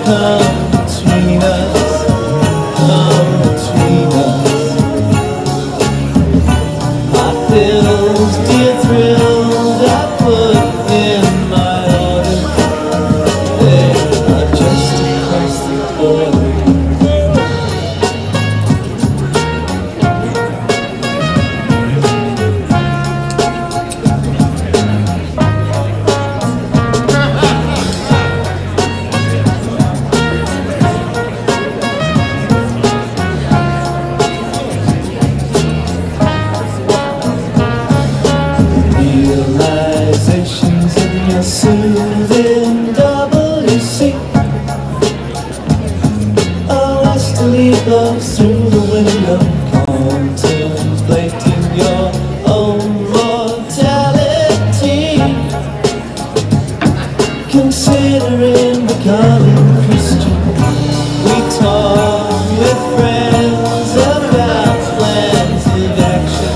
come between us, come between us. Hot pills, dear thrills, I put in my order. They are just across the border. Realizations in your soothing WC. A westerly blows through the window, contemplating your own mortality, considering becoming Christian. We talk with friends about plans of action,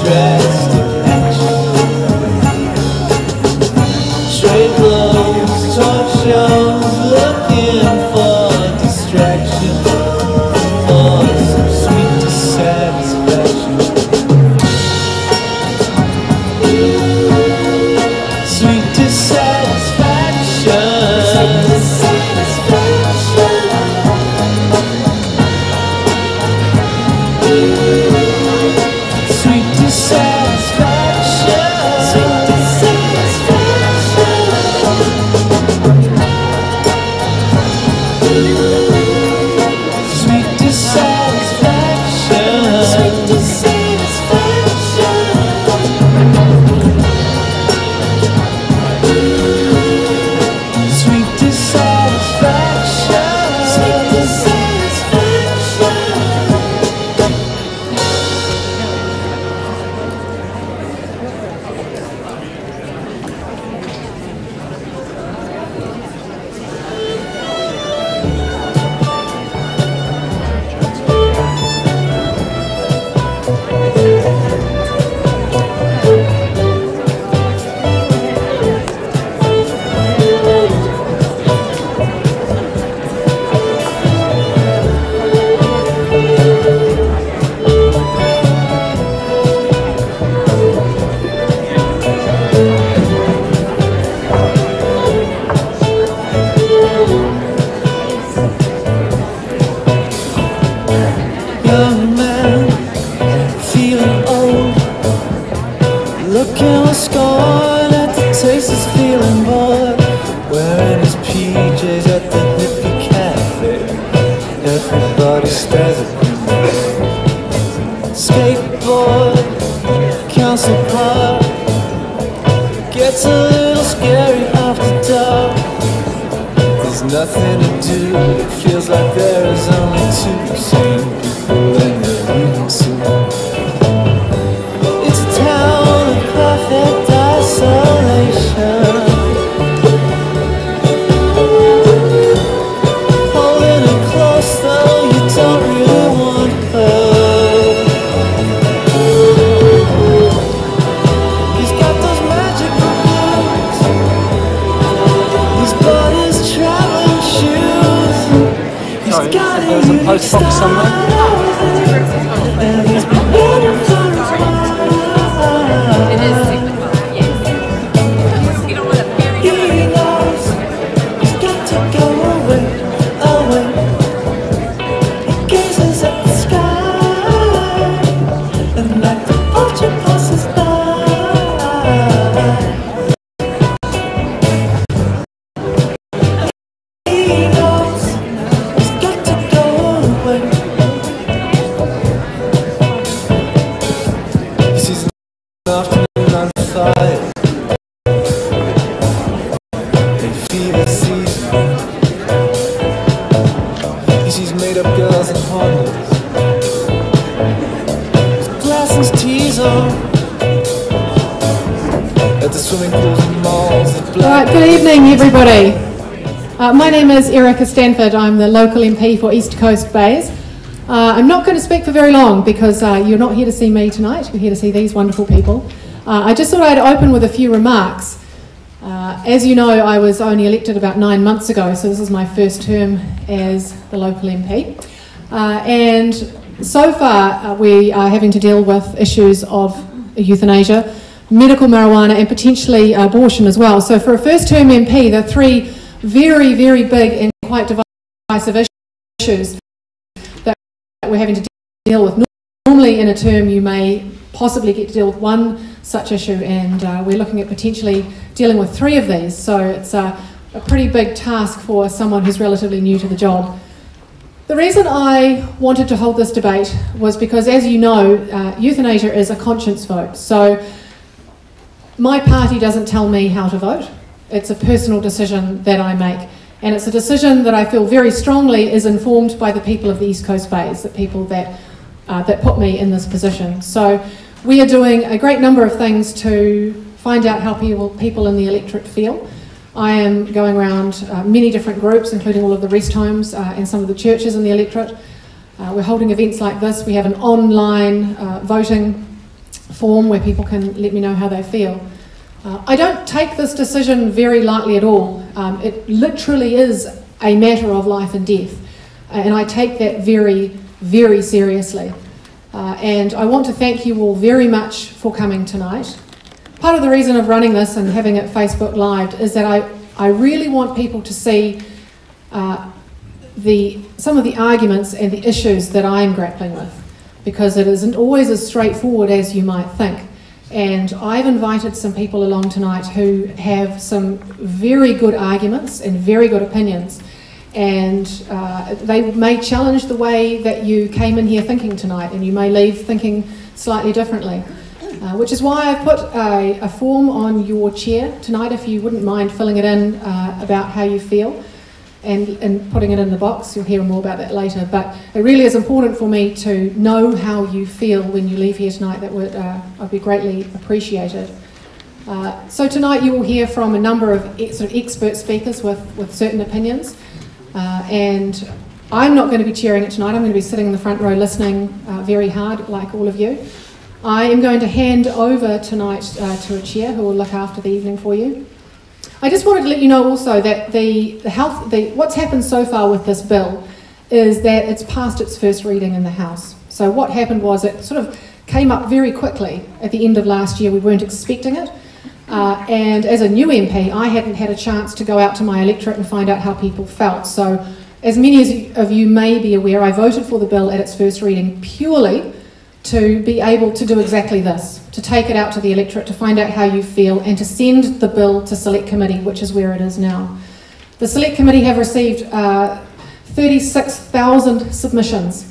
drastic action, straight blows, talk shows, looking for distraction, for some sweet dissatisfaction. Sweet dissatisfaction. Sweet dissatisfaction. Sweet dissatisfaction. Sweet dissatisfaction. Sweet dissatisfaction. Sweet dissatisfaction. Sweet dissatisfaction. Young man, feeling old, looking with scorn at the taste is feeling bored, wearing his PJs at the hippie cafe. Everybody stares at him. Skateboard, council park, gets a little scary after dark. There's nothing to do, it feels like there is only two sane people in the union suit. It's a town of perfect isolation, holding it close though you don't really want her. He's got those magical boots, his body's traveling shoes. He's got There's a post box somewhere. and he's been waiting for a while. It is Sigma 12, yes. You don't want to bury He it. knows he's got to go away, away. He gazes at the sky, and like the vulture passes by. He knows he's got to go away. He sees an afternoon on fire, in fever season. He sees made-up girls and Hondas, with glasses tees on, at the swimming pools and malls. Right, good evening everybody. My name is Erica Stanford. I'm the local MP for East Coast Bays. I'm not going to speak for very long because you're not here to see me tonight, you're here to see these wonderful people. I just thought I'd open with a few remarks. As you know, I was only elected about 9 months ago, so this is my first term as the local MP. And so far, we are having to deal with issues of euthanasia, medical marijuana, and potentially abortion as well. So for a first-term MP, there are three very, very big and quite divisive issues that we're having to deal with. Normally in a term you may possibly get to deal with one such issue, and we're looking at potentially dealing with three of these. So it's a pretty big task for someone who's relatively new to the job. The reason I wanted to hold this debate was because, as you know, euthanasia is a conscience vote. So my party doesn't tell me how to vote. It's a personal decision that I make. And it's a decision that I feel very strongly is informed by the people of the East Coast Bays, the people that put me in this position. So we are doing a great number of things to find out how people in the electorate feel. I am going around many different groups, including all of the rest homes and some of the churches in the electorate. We're holding events like this. We have an online voting form where people can let me know how they feel. I don't take this decision very lightly at all. It literally is a matter of life and death, and I take that very, very seriously. And I want to thank you all very much for coming tonight. Part of the reason of running this and having it Facebook Live is that I really want people to see some of the arguments and the issues that I'm grappling with, because it isn't always as straightforward as you might think. And I've invited some people along tonight who have some very good arguments and very good opinions, and they may challenge the way that you came in here thinking tonight, and you may leave thinking slightly differently. Which is why I've put a form on your chair tonight, if you wouldn't mind filling it in about how you feel and putting it in the box. You'll hear more about that later. But it really is important for me to know how you feel when you leave here tonight. That would I'd be greatly appreciated. So tonight you will hear from a number of sort of expert speakers with certain opinions. And I'm not going to be chairing it tonight. I'm going to be sitting in the front row listening very hard, like all of you. I am going to hand over tonight to a chair who will look after the evening for you. I just wanted to let you know also that what's happened so far with this bill is that it's passed its first reading in the House. So what happened was it sort of came up very quickly at the end of last year. We weren't expecting it. And as a new MP, I hadn't had a chance to go out to my electorate and find out how people felt. So as many of you may be aware, I voted for the bill at its first reading purely to be able to do exactly this, to take it out to the electorate, to find out how you feel, and to send the bill to Select Committee, which is where it is now. The Select Committee have received 36,000 submissions,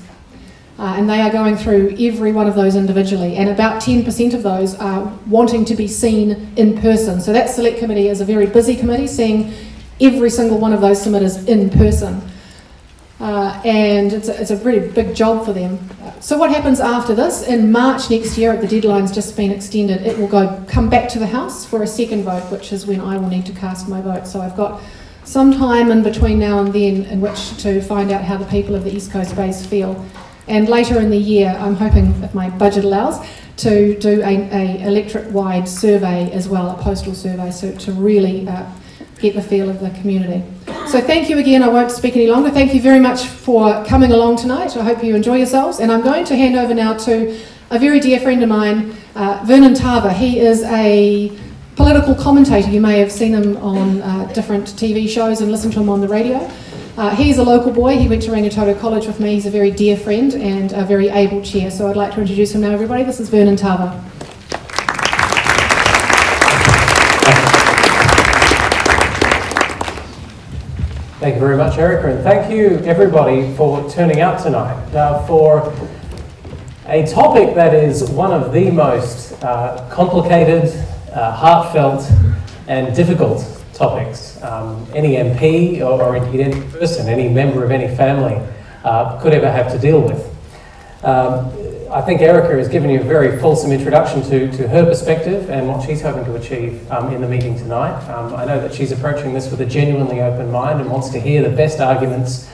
and they are going through every one of those individually, and about 10% of those are wanting to be seen in person. So that Select Committee is a very busy committee, seeing every single one of those submitters in person. And it's a really big job for them. So what happens after this? In March next year, the deadline's just been extended, it will come back to the House for a second vote, which is when I will need to cast my vote. So I've got some time in between now and then in which to find out how the people of the East Coast Bays feel. And later in the year, I'm hoping, if my budget allows, to do a electorate-wide survey as well, a postal survey, so to really get the feel of the community. So thank you again. I won't speak any longer. Thank you very much for coming along tonight. I hope you enjoy yourselves. And I'm going to hand over now to a very dear friend of mine, Vernon Tarver. He is a political commentator. You may have seen him on different TV shows and listened to him on the radio. He's a local boy. He went to Rangitoto College with me. He's a very dear friend and a very able chair. So I'd like to introduce him now, everybody. This is Vernon Tarver. Thank you very much, Erica, and thank you everybody for turning out tonight for a topic that is one of the most complicated, heartfelt and difficult topics any MP or indeed any person, any member of any family could ever have to deal with. I think Erica has given you a very fulsome introduction to her perspective and what she's hoping to achieve in the meeting tonight. I know that she's approaching this with a genuinely open mind and wants to hear the best arguments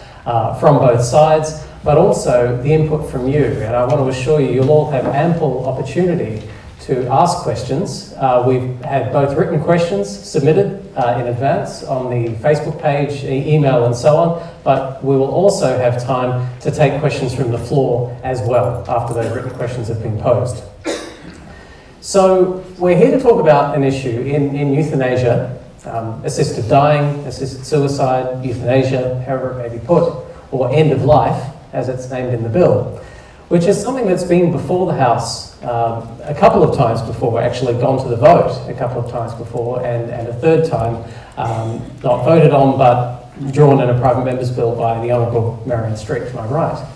from both sides, but also the input from you. And I want to assure you, you'll all have ample opportunity to ask questions. We've had both written questions submitted in advance on the Facebook page, email and so on, but we will also have time to take questions from the floor as well after those written questions have been posed. So we're here to talk about an issue in euthanasia, assisted dying, assisted suicide, euthanasia, however it may be put, or end of life, as it's named in the bill, which is something that's been before the House a couple of times before, actually gone to the vote a couple of times before, and a third time not voted on, but drawn in a private member's bill by the Honourable Marion Street to my right.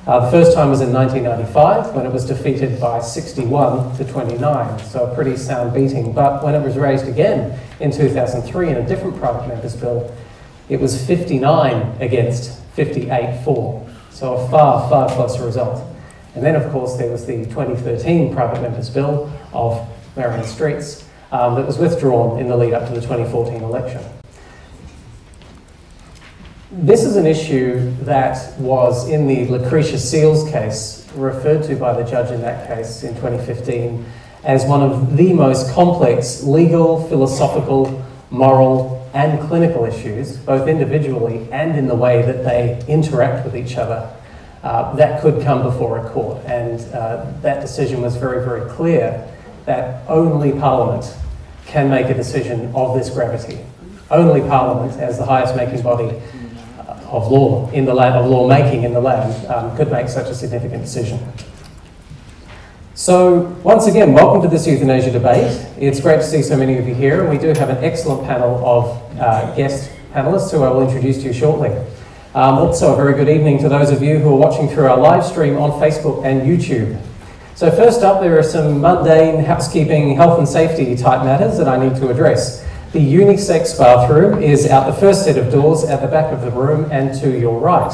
The first time was in 1995, when it was defeated by 61 to 29, so a pretty sound beating. But when it was raised again in 2003 in a different private member's bill, it was 59 against 58 for, so a far, far closer result. And then, of course, there was the 2013 private member's bill of Marion Street's that was withdrawn in the lead up to the 2014 election. This is an issue that was in the Lucretia Seals case, referred to by the judge in that case in 2015 as one of the most complex legal, philosophical, moral and clinical issues, both individually and in the way that they interact with each other, that could come before a court. And that decision was very, very clear that only Parliament can make a decision of this gravity. Only Parliament, as the highest making body of law in the land, of lawmaking in the land, could make such a significant decision. So, once again, welcome to this euthanasia debate. It's great to see so many of you here, and we do have an excellent panel of guest panelists who I will introduce to you shortly. Also, a very good evening to those of you who are watching through our live stream on Facebook and YouTube. So first up, there are some mundane housekeeping, health and safety type matters that I need to address. The unisex bathroom is out the first set of doors at the back of the room and to your right.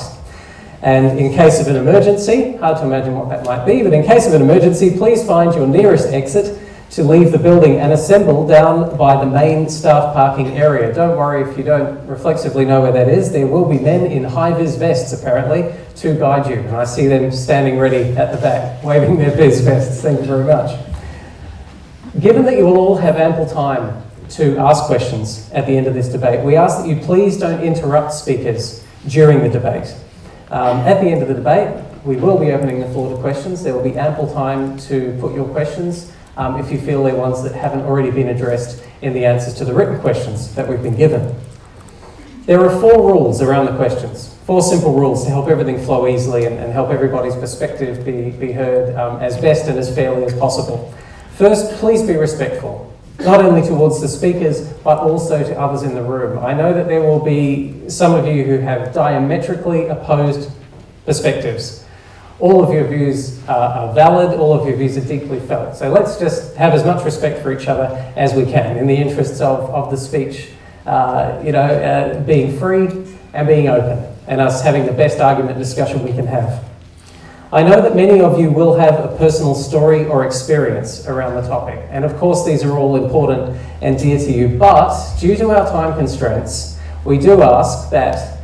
And in case of an emergency, hard to imagine what that might be, but in case of an emergency, please find your nearest exit to leave the building and assemble down by the main staff parking area. Don't worry if you don't reflexively know where that is. There will be men in high-vis vests, apparently, to guide you. And I see them standing ready at the back, waving their vis vests. Thank you very much. Given that you will all have ample time to ask questions at the end of this debate, we ask that you please don't interrupt speakers during the debate. At the end of the debate, we will be opening the floor to questions. There will be ample time to put your questions if you feel they're ones that haven't already been addressed in the answers to the written questions that we've been given. There are 4 rules around the questions, 4 simple rules to help everything flow easily and help everybody's perspective be heard as best and as fairly as possible. First, please be respectful, not only towards the speakers, but also to others in the room. I know that there will be some of you who have diametrically opposed perspectives. All of your views are valid, all of your views are deeply felt. So let's just have as much respect for each other as we can in the interests of the speech, being free and being open, and us having the best argument and discussion we can have. I know that many of you will have a personal story or experience around the topic, and of course these are all important and dear to you, but due to our time constraints, we do ask that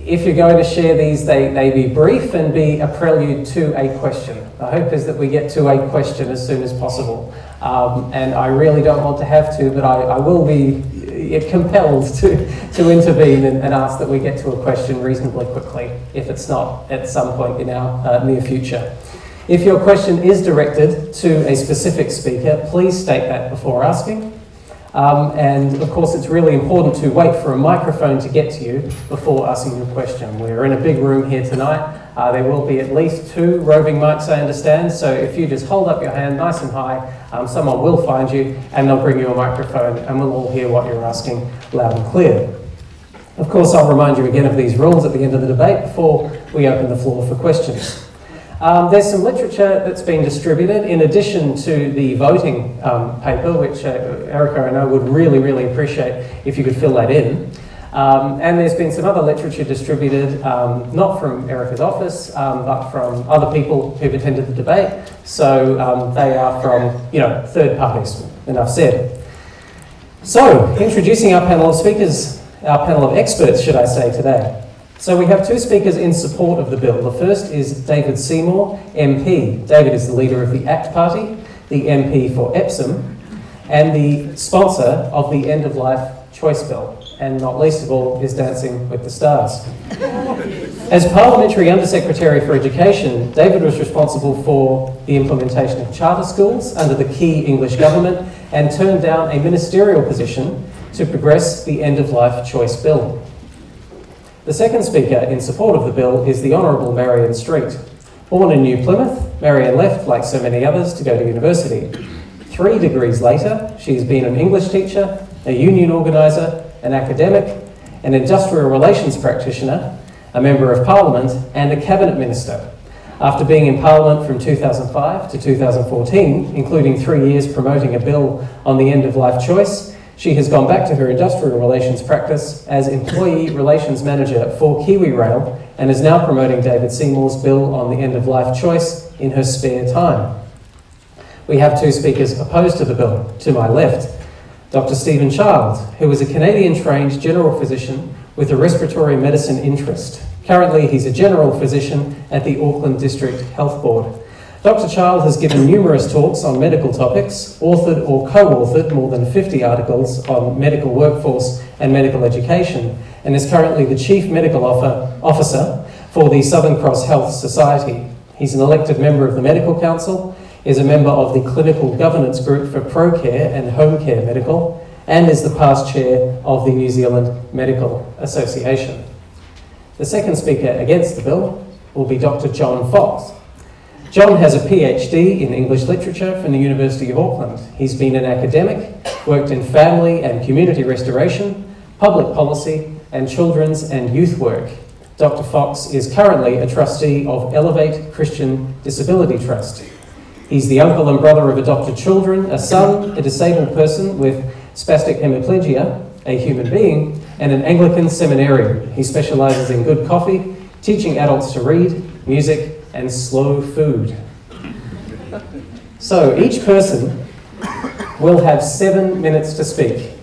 if you're going to share these, they be brief and be a prelude to a question. The hope is that we get to a question as soon as possible. And I really don't want to have to, but I will be compelled to intervene and ask that we get to a question reasonably quickly, if it's not at some point in our near future. If your question is directed to a specific speaker, please state that before asking. And of course, it's really important to wait for a microphone to get to you before asking your question. We're in a big room here tonight. There will be at least 2 roving mics, I understand. So if you just hold up your hand nice and high, someone will find you and they'll bring you a microphone and we'll all hear what you're asking loud and clear. Of course, I'll remind you again of these rules at the end of the debate before we open the floor for questions. There's some literature that's been distributed in addition to the voting paper, which Erica, I know, would really, really appreciate if you could fill that in. And there's been some other literature distributed, not from Erica's office, but from other people who've attended the debate. So they are from, third parties, enough said. So, introducing our panel of speakers, our panel of experts, should I say, today. So we have 2 speakers in support of the bill. The first is David Seymour, MP. David is the leader of the ACT Party. the MP for Epsom, and the sponsor of the End-of-Life Choice Bill, and not least of all, is Dancing with the Stars. As Parliamentary Undersecretary for Education, David was responsible for the implementation of charter schools under the key English government and turned down a ministerial position to progress the End-of-Life Choice Bill. The second speaker in support of the bill is the Honourable Marion Street. Born in New Plymouth, Marion left, like so many others, to go to university. 3 degrees later, she's been an English teacher, a union organiser, an academic, an industrial relations practitioner, a member of Parliament, and a cabinet minister. After being in Parliament from 2005 to 2014, including 3 years promoting a bill on the end-of-life choice, she has gone back to her industrial relations practice as Employee Relations Manager for KiwiRail and is now promoting David Seymour's bill on the end-of-life choice in her spare time. We have 2 speakers opposed to the bill. To my left, Dr. Stephen Child, who is a Canadian-trained general physician with a respiratory medicine interest. Currently, he's a general physician at the Auckland District Health Board. Dr. Child has given numerous talks on medical topics, authored or co-authored more than 50 articles on medical workforce and medical education, and is currently the Chief Medical Officer for the Southern Cross Health Society. He's an elected member of the Medical Council, is a member of the Clinical Governance Group for ProCare and Home Care Medical, and is the past chair of the New Zealand Medical Association. The second speaker against the bill will be Dr. John Fox. John has a PhD in English Literature from the University of Auckland. He's been an academic, worked in family and community restoration, public policy, and children's and youth work. Dr. Fox is currently a trustee of Elevate Christian Disability Trust. He's the uncle and brother of adopted children, a son, a disabled person with spastic hemiplegia, a human being, and an Anglican seminarian. He specialises in good coffee, teaching adults to read, music, and slow food. So each person will have 7 minutes to speak.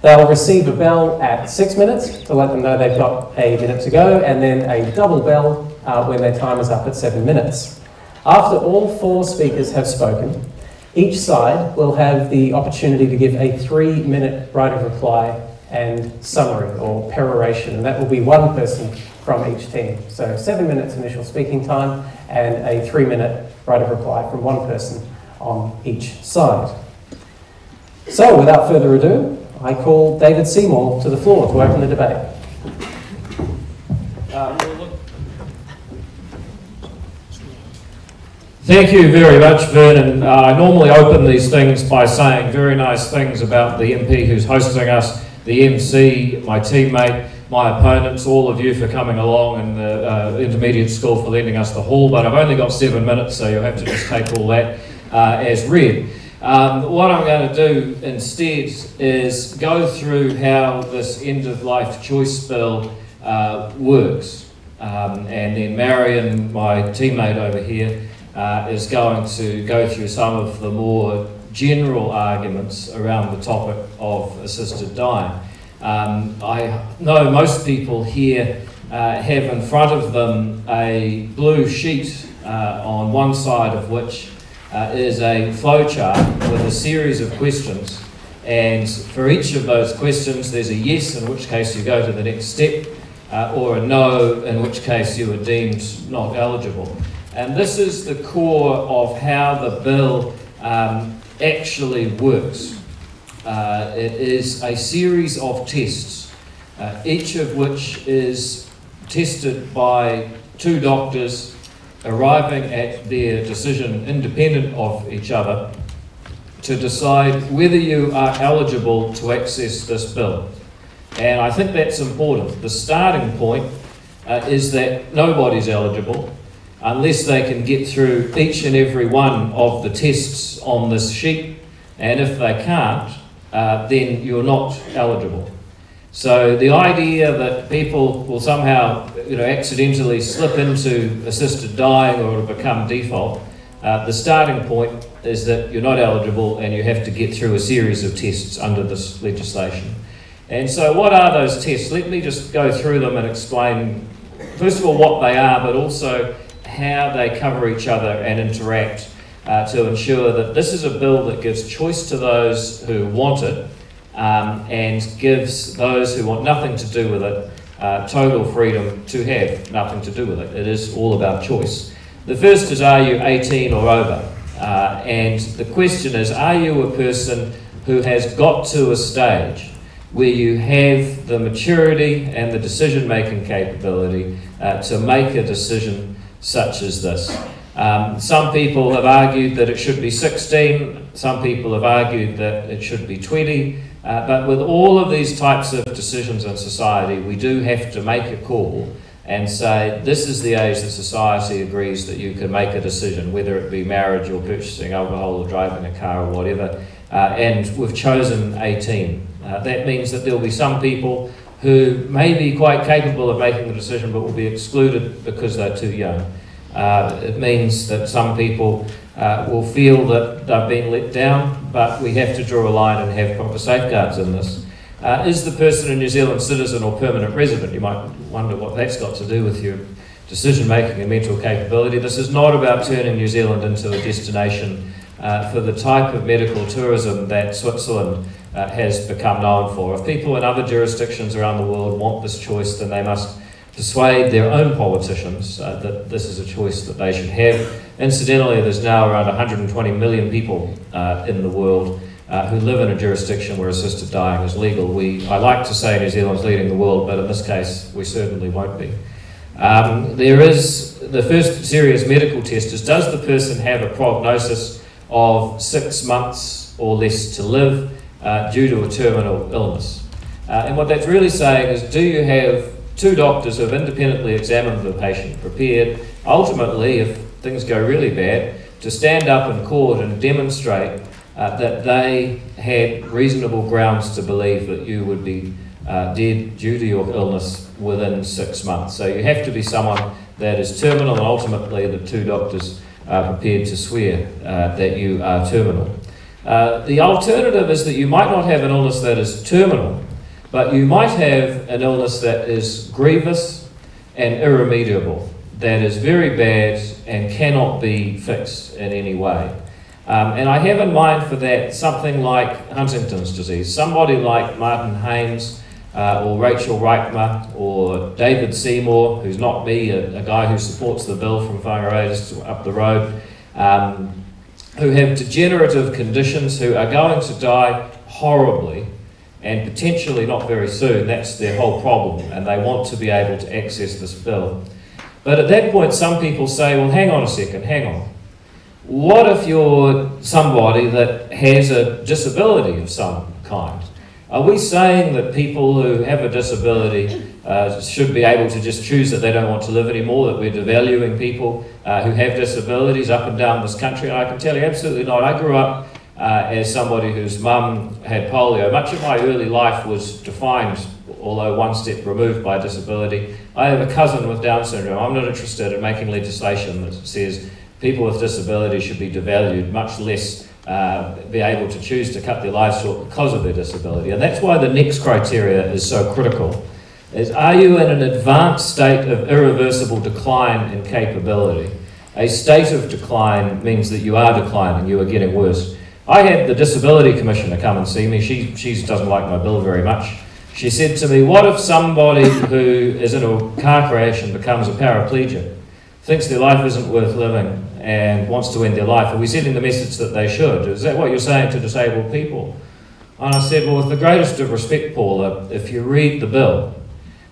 They'll receive a bell at 6 minutes to let them know they've got a minute to go, and then a double bell when their time is up at 7 minutes. After all 4 speakers have spoken, each side will have the opportunity to give a 3-minute right of reply and summary or peroration, and that will be 1 person from each team. So 7 minutes initial speaking time and a 3-minute right of reply from 1 person on each side. So without further ado, I call David Seymour to the floor to open the debate. Thank you very much, Vernon. I normally open these things by saying very nice things about the MP who's hosting us, the MC, my teammate, my opponents, all of you for coming along, and the intermediate school for lending us the hall, but I've only got 7 minutes, so you'll have to just take all that as read. What I'm going to do instead is go through how this end-of-life choice bill works. And then Marion, my teammate over here, is going to go through some of the more general arguments around the topic of assisted dying. I know most people here have in front of them a blue sheet on one side of which is a flowchart with a series of questions, and for each of those questions there's a yes, in which case you go to the next step, or a no, in which case you are deemed not eligible. And this is the core of how the bill actually works. It is a series of tests, each of which is tested by 2 doctors arriving at their decision independent of each other to decide whether you are eligible to access this bill. And I think that's important. The starting point is that nobody's eligible unless they can get through each and every one of the tests on this sheet, and if they can't, then you're not eligible. So the idea that people will somehow, accidentally slip into assisted dying or it'll become default, the starting point is that you're not eligible and you have to get through a series of tests under this legislation. And so what are those tests? Let me just go through them and explain, first of all, what they are, but also how they cover each other and interact to ensure that this is a bill that gives choice to those who want it and gives those who want nothing to do with it total freedom to have nothing to do with it. It is all about choice. The first is, are you 18 or over? And the question is, are you a person who has got to a stage where you have the maturity and the decision-making capability to make a decision such as this? Some people have argued that it should be 16, some people have argued that it should be 20, but with all of these types of decisions in society, we do have to make a call and say, this is the age that society agrees that you can make a decision, whether it be marriage or purchasing alcohol or driving a car or whatever, and we've chosen 18. That means that there will be some people who may be quite capable of making the decision but will be excluded because they're too young. It means that some people will feel that they've been let down, but we have to draw a line and have proper safeguards in this. Is the person a New Zealand citizen or permanent resident? You might wonder what that's got to do with your decision making and mental capability. This is not about turning New Zealand into a destination for the type of medical tourism that Switzerland has become known for. If people in other jurisdictions around the world want this choice, then they must persuade their own politicians that this is a choice that they should have. Incidentally, there's now around 120 million people in the world who live in a jurisdiction where assisted dying is legal. I like to say New Zealand's leading the world, but in this case, we certainly won't be. There is the first serious medical test is, does the person have a prognosis of 6 months or less to live due to a terminal illness? And what that's really saying is, do you have two doctors who have independently examined the patient, prepared, ultimately, if things go really bad, to stand up in court and demonstrate that they had reasonable grounds to believe that you would be dead due to your illness within 6 months. So you have to be someone that is terminal, and ultimately the two doctors are prepared to swear that you are terminal. The alternative is that you might not have an illness that is terminal, but you might have an illness that is grievous and irremediable, that is very bad and cannot be fixed in any way. And I have in mind for that something like Huntington's disease. Somebody like Martin Haines or Rachel Reichmer or David Seymour, who's not me, a guy who supports the bill from Whangarei just up the road, who have degenerative conditions, who are going to die horribly and potentially not very soon. That's their whole problem, and they want to be able to access this bill. But at that point, some people say, well, hang on a second, hang on. What if you're somebody that has a disability of some kind? Are we saying that people who have a disability should be able to just choose that they don't want to live anymore, that we're devaluing people who have disabilities up and down this country? And I can tell you absolutely not. I grew up as somebody whose mum had polio. Much of my early life was defined, although one step removed, by disability. I have a cousin with Down syndrome. I'm not interested in making legislation that says people with disabilities should be devalued, much less be able to choose to cut their lives short because of their disability. And that's why the next criteria is so critical. Is, are you in an advanced state of irreversible decline in capability? A state of decline means that you are declining, you are getting worse. I had the Disability Commissioner come and see me. She doesn't like my bill very much. She said to me, what if somebody who is in a car crash and becomes a paraplegic, thinks their life isn't worth living and wants to end their life? Are we sending the message that they should? Is that what you're saying to disabled people? And I said, well, with the greatest of respect, Paula, if you read the bill,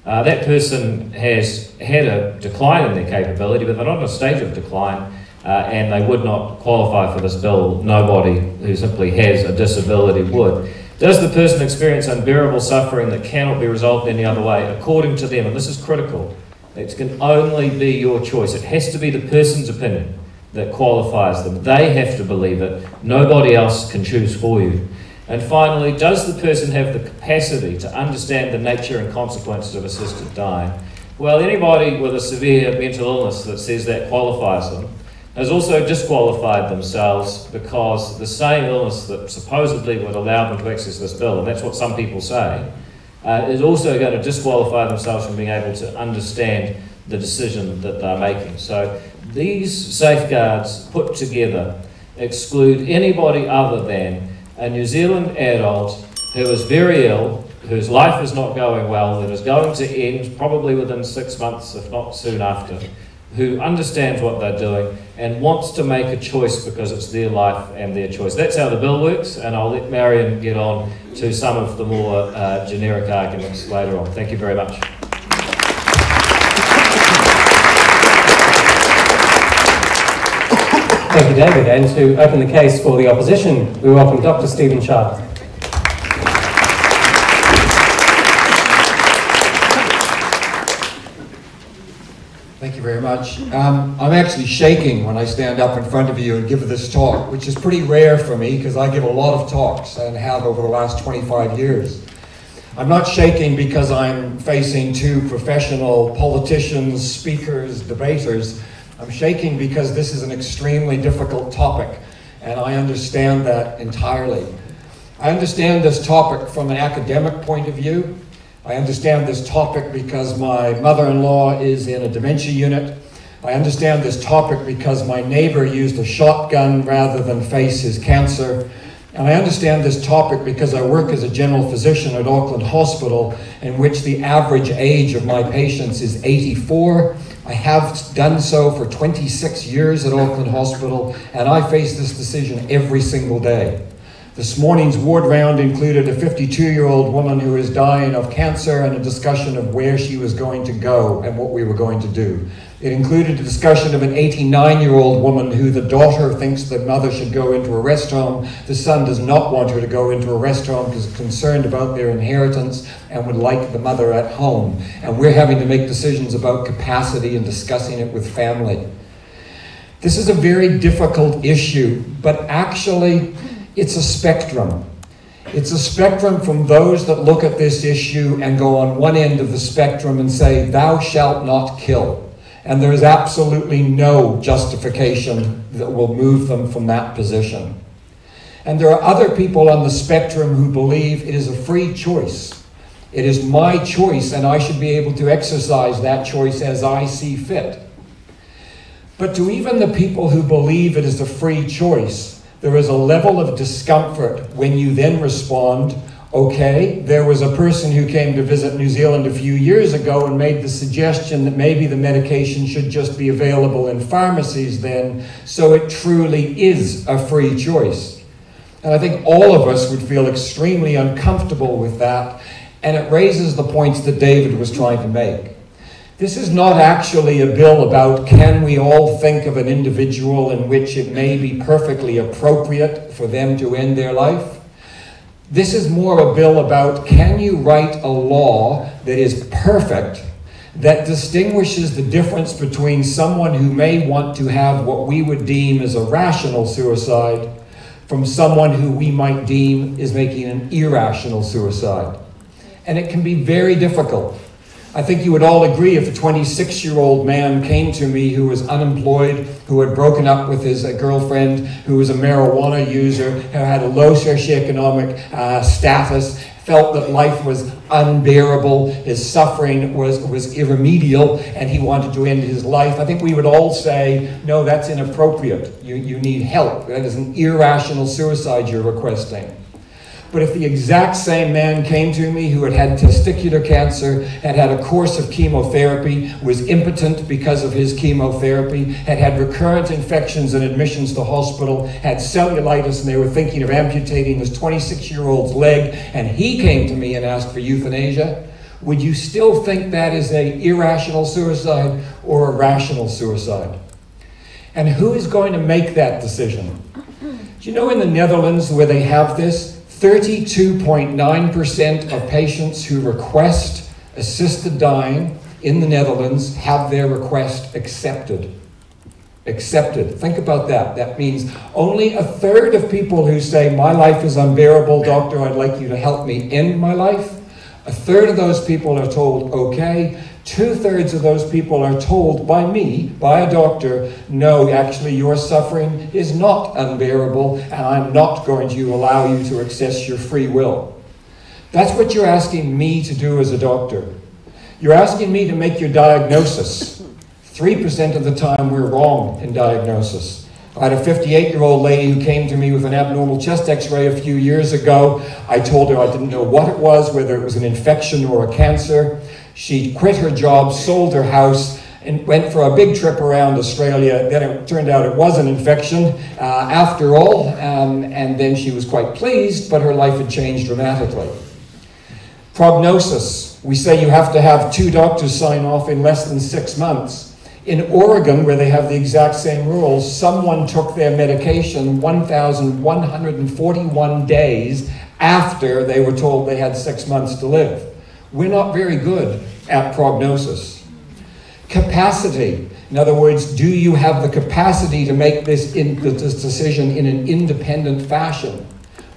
that person has had a decline in their capability, but they're not in a state of decline, and they would not qualify for this bill. Nobody who simply has a disability would. Does the person experience unbearable suffering that cannot be resolved any other way? According to them, and this is critical, it can only be your choice. It has to be the person's opinion that qualifies them. They have to believe it. Nobody else can choose for you. And finally, does the person have the capacity to understand the nature and consequences of assisted dying? Well, anybody with a severe mental illness that says that qualifies them has also disqualified themselves, because the same illness that supposedly would allow them to access this bill, and that's what some people say, is also going to disqualify themselves from being able to understand the decision that they're making. So these safeguards put together exclude anybody other than a New Zealand adult who is very ill, whose life is not going well, that is going to end probably within 6 months, if not soon after, who understands what they're doing and wants to make a choice because it's their life and their choice. That's how the bill works, and I'll let Marion get on to some of the more generic arguments later on. Thank you very much. Thank you, David. And to open the case for the opposition, we welcome Dr. Stephen Child. Thank you very much. I'm actually shaking when I stand up in front of you and give this talk, which is pretty rare for me because I give a lot of talks and have over the last 25 years. I'm not shaking because I'm facing two professional politicians, speakers, debaters. I'm shaking because this is an extremely difficult topic, and I understand that entirely. I understand this topic from an academic point of view. I understand this topic because my mother-in-law is in a dementia unit. I understand this topic because my neighbor used a shotgun rather than face his cancer. And I understand this topic because I work as a general physician at Auckland Hospital, in which the average age of my patients is 84. I have done so for 26 years at Auckland Hospital, and I face this decision every single day. This morning's ward round included a 52-year-old woman who is dying of cancer and a discussion of where she was going to go and what we were going to do. It included a discussion of an 89-year-old woman who the daughter thinks the mother should go into a rest home. The son does not want her to go into a rest home because he's concerned about their inheritance and would like the mother at home. And we're having to make decisions about capacity and discussing it with family. This is a very difficult issue, but actually, it's a spectrum. It's a spectrum from those that look at this issue and go on one end of the spectrum and say, "Thou shalt not kill." And there is absolutely no justification that will move them from that position. And there are other people on the spectrum who believe it is a free choice. It is my choice, and I should be able to exercise that choice as I see fit. But to even the people who believe it is a free choice, there is a level of discomfort when you then respond, okay, there was a person who came to visit New Zealand a few years ago and made the suggestion that maybe the medication should just be available in pharmacies then, so it truly is a free choice. And I think all of us would feel extremely uncomfortable with that, and it raises the points that David was trying to make. This is not actually a bill about can we all think of an individual in which it may be perfectly appropriate for them to end their life. This is more a bill about can you write a law that is perfect, that distinguishes the difference between someone who may want to have what we would deem as a rational suicide from someone who we might deem is making an irrational suicide. And it can be very difficult. I think you would all agree if a 26-year-old man came to me who was unemployed, who had broken up with his girlfriend, who was a marijuana user, who had a low socioeconomic status, felt that life was unbearable, his suffering was irremediable, and he wanted to end his life. I think we would all say, no, that's inappropriate. You need help. That is an irrational suicide you're requesting. But if the exact same man came to me who had had testicular cancer, had had a course of chemotherapy, was impotent because of his chemotherapy, had had recurrent infections and admissions to hospital, had cellulitis, and they were thinking of amputating his 26-year-old's leg, and he came to me and asked for euthanasia, would you still think that is an irrational suicide or a rational suicide? And who is going to make that decision? Do you know in the Netherlands where they have this, 32.9% of patients who request assisted dying in the Netherlands have their request accepted. Accepted. Think about that. That means only a third of people who say, my life is unbearable, doctor, I'd like you to help me end my life. A third of those people are told, okay. 2/3 of those people are told by me, by a doctor, no, actually your suffering is not unbearable and I'm not going to allow you to access your free will. That's what you're asking me to do as a doctor. You're asking me to make your diagnosis. 3% of the time we're wrong in diagnosis. I had a 58-year-old lady who came to me with an abnormal chest x-ray a few years ago. I told her I didn't know what it was, whether it was an infection or a cancer. She quit her job, sold her house, and went for a big trip around Australia. Then it turned out it was an infection after all, and then she was quite pleased, but her life had changed dramatically. Prognosis. We say you have to have 2 doctors sign off in less than 6 months. In Oregon, where they have the exact same rules, someone took their medication 1,141 days after they were told they had 6 months to live. We're not very good at prognosis. Capacity. In other words, do you have the capacity to make this decision in an independent fashion?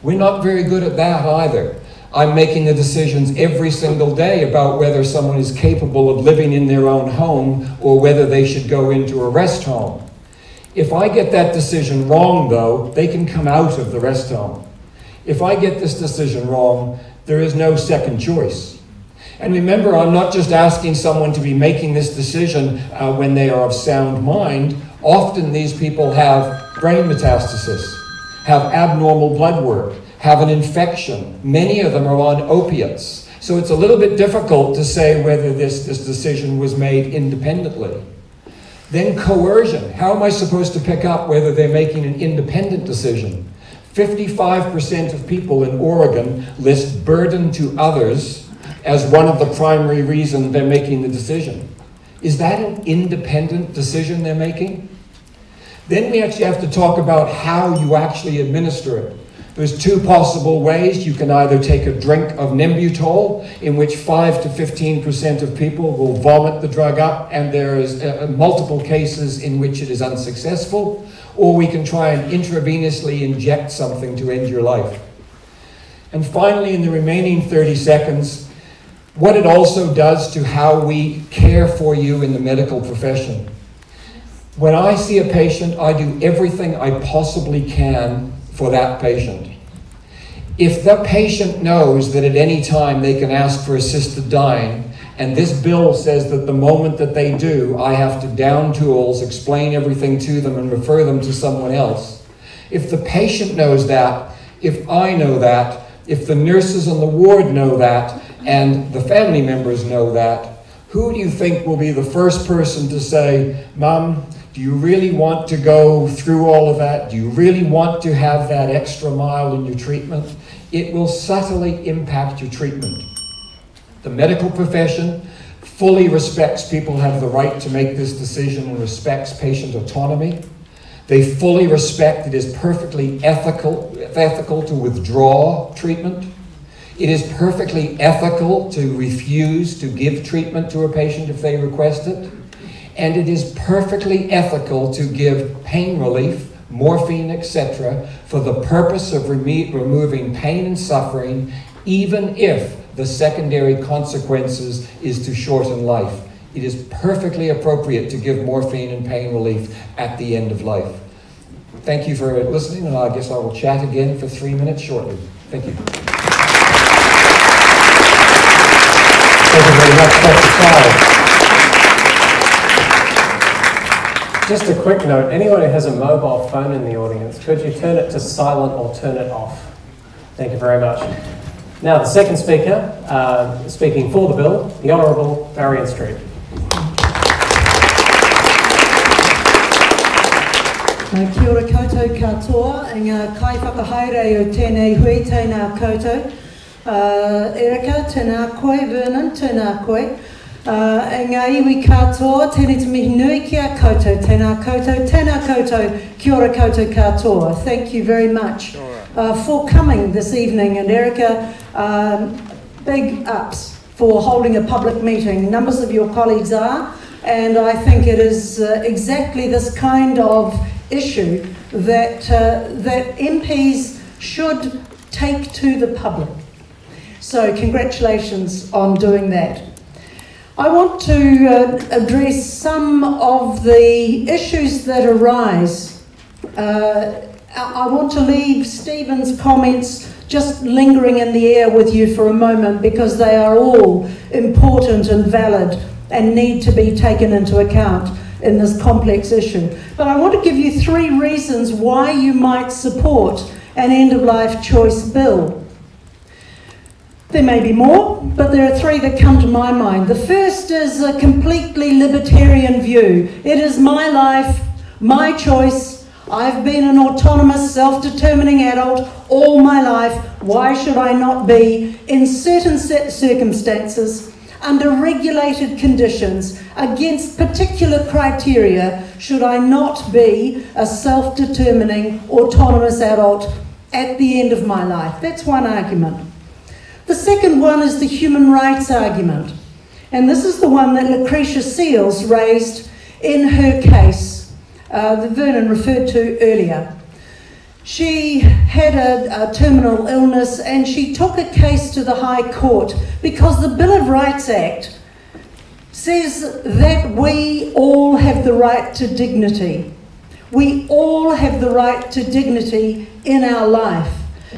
We're not very good at that either. I'm making the decisions every single day about whether someone is capable of living in their own home or whether they should go into a rest home. If I get that decision wrong, though, they can come out of the rest home. If I get this decision wrong, there is no second choice. And remember, I'm not just asking someone to be making this decision when they are of sound mind. Often these people have brain metastasis, have abnormal blood work, have an infection. Many of them are on opiates. So it's a little bit difficult to say whether this decision was made independently. Then coercion. How am I supposed to pick up whether they're making an independent decision? 55% of people in Oregon list burden to others as one of the primary reasons they're making the decision. Is that an independent decision they're making? Then we actually have to talk about how you actually administer it. There's 2 possible ways. You can either take a drink of Nembutol, in which 5 to 15% of people will vomit the drug up, and there is multiple cases in which it is unsuccessful, or we can try and intravenously inject something to end your life. And finally, in the remaining 30 seconds, what it also does to how we care for you in the medical profession. When I see a patient, I do everything I possibly can for that patient. If the patient knows that at any time they can ask for assisted dying, and this bill says that the moment that they do, I have to down tools, explain everything to them, and refer them to someone else. If the patient knows that, if I know that, if the nurses on the ward know that, and the family members know that, who do you think will be the first person to say, Mum, do you really want to go through all of that? Do you really want to have that extra mile in your treatment? It will subtly impact your treatment. The medical profession fully respects people have the right to make this decision and respects patient autonomy. They fully respect it is perfectly ethical to withdraw treatment. It is perfectly ethical to refuse to give treatment to a patient if they request it. And it is perfectly ethical to give pain relief, morphine, etc., for the purpose of removing pain and suffering, even if the secondary consequences is to shorten life. It is perfectly appropriate to give morphine and pain relief at the end of life. Thank you for listening, and I guess I will chat again for 3 minutes shortly. Thank you. Thank you very much, Dr. Child. Just a quick note, anyone who has a mobile phone in the audience, could you turn it to silent or turn it off? Thank you very much. Now the second speaker, speaking for the bill, the Honourable Marion Street. Kia ora koutou katoa, ngā kai whakahaere o tēnei hui tēnā koutou. Erika, tēnā koe, Vernon, tēnā koe. Ngā iwi katoa, tēnei te mihi nui kia koutou, tēnā koutou, kia ora koutou katoa. Thank you very much for coming this evening, and Erika, big ups for holding a public meeting. Numbers of your colleagues are, and I think it is exactly this kind of issue that MPs should take to the public. So congratulations on doing that. I want to address some of the issues that arise. I want to leave Stephen's comments just lingering in the air with you for a moment, because they are all important and valid and need to be taken into account in this complex issue. But I want to give you 3 reasons why you might support an end-of-life choice bill. There may be more, but there are 3 that come to my mind. The first is a completely libertarian view. It is my life, my choice. I've been an autonomous, self-determining adult all my life. Why should I not be, in certain circumstances, under regulated conditions, against particular criteria, should I not be a self-determining, autonomous adult at the end of my life? That's one argument. The second one is the human rights argument. And this is the one that Lucretia Seals raised in her case that Vernon referred to earlier. She had a terminal illness and she took a case to the High Court because the Bill of Rights Act says that we all have the right to dignity. We all have the right to dignity in our life.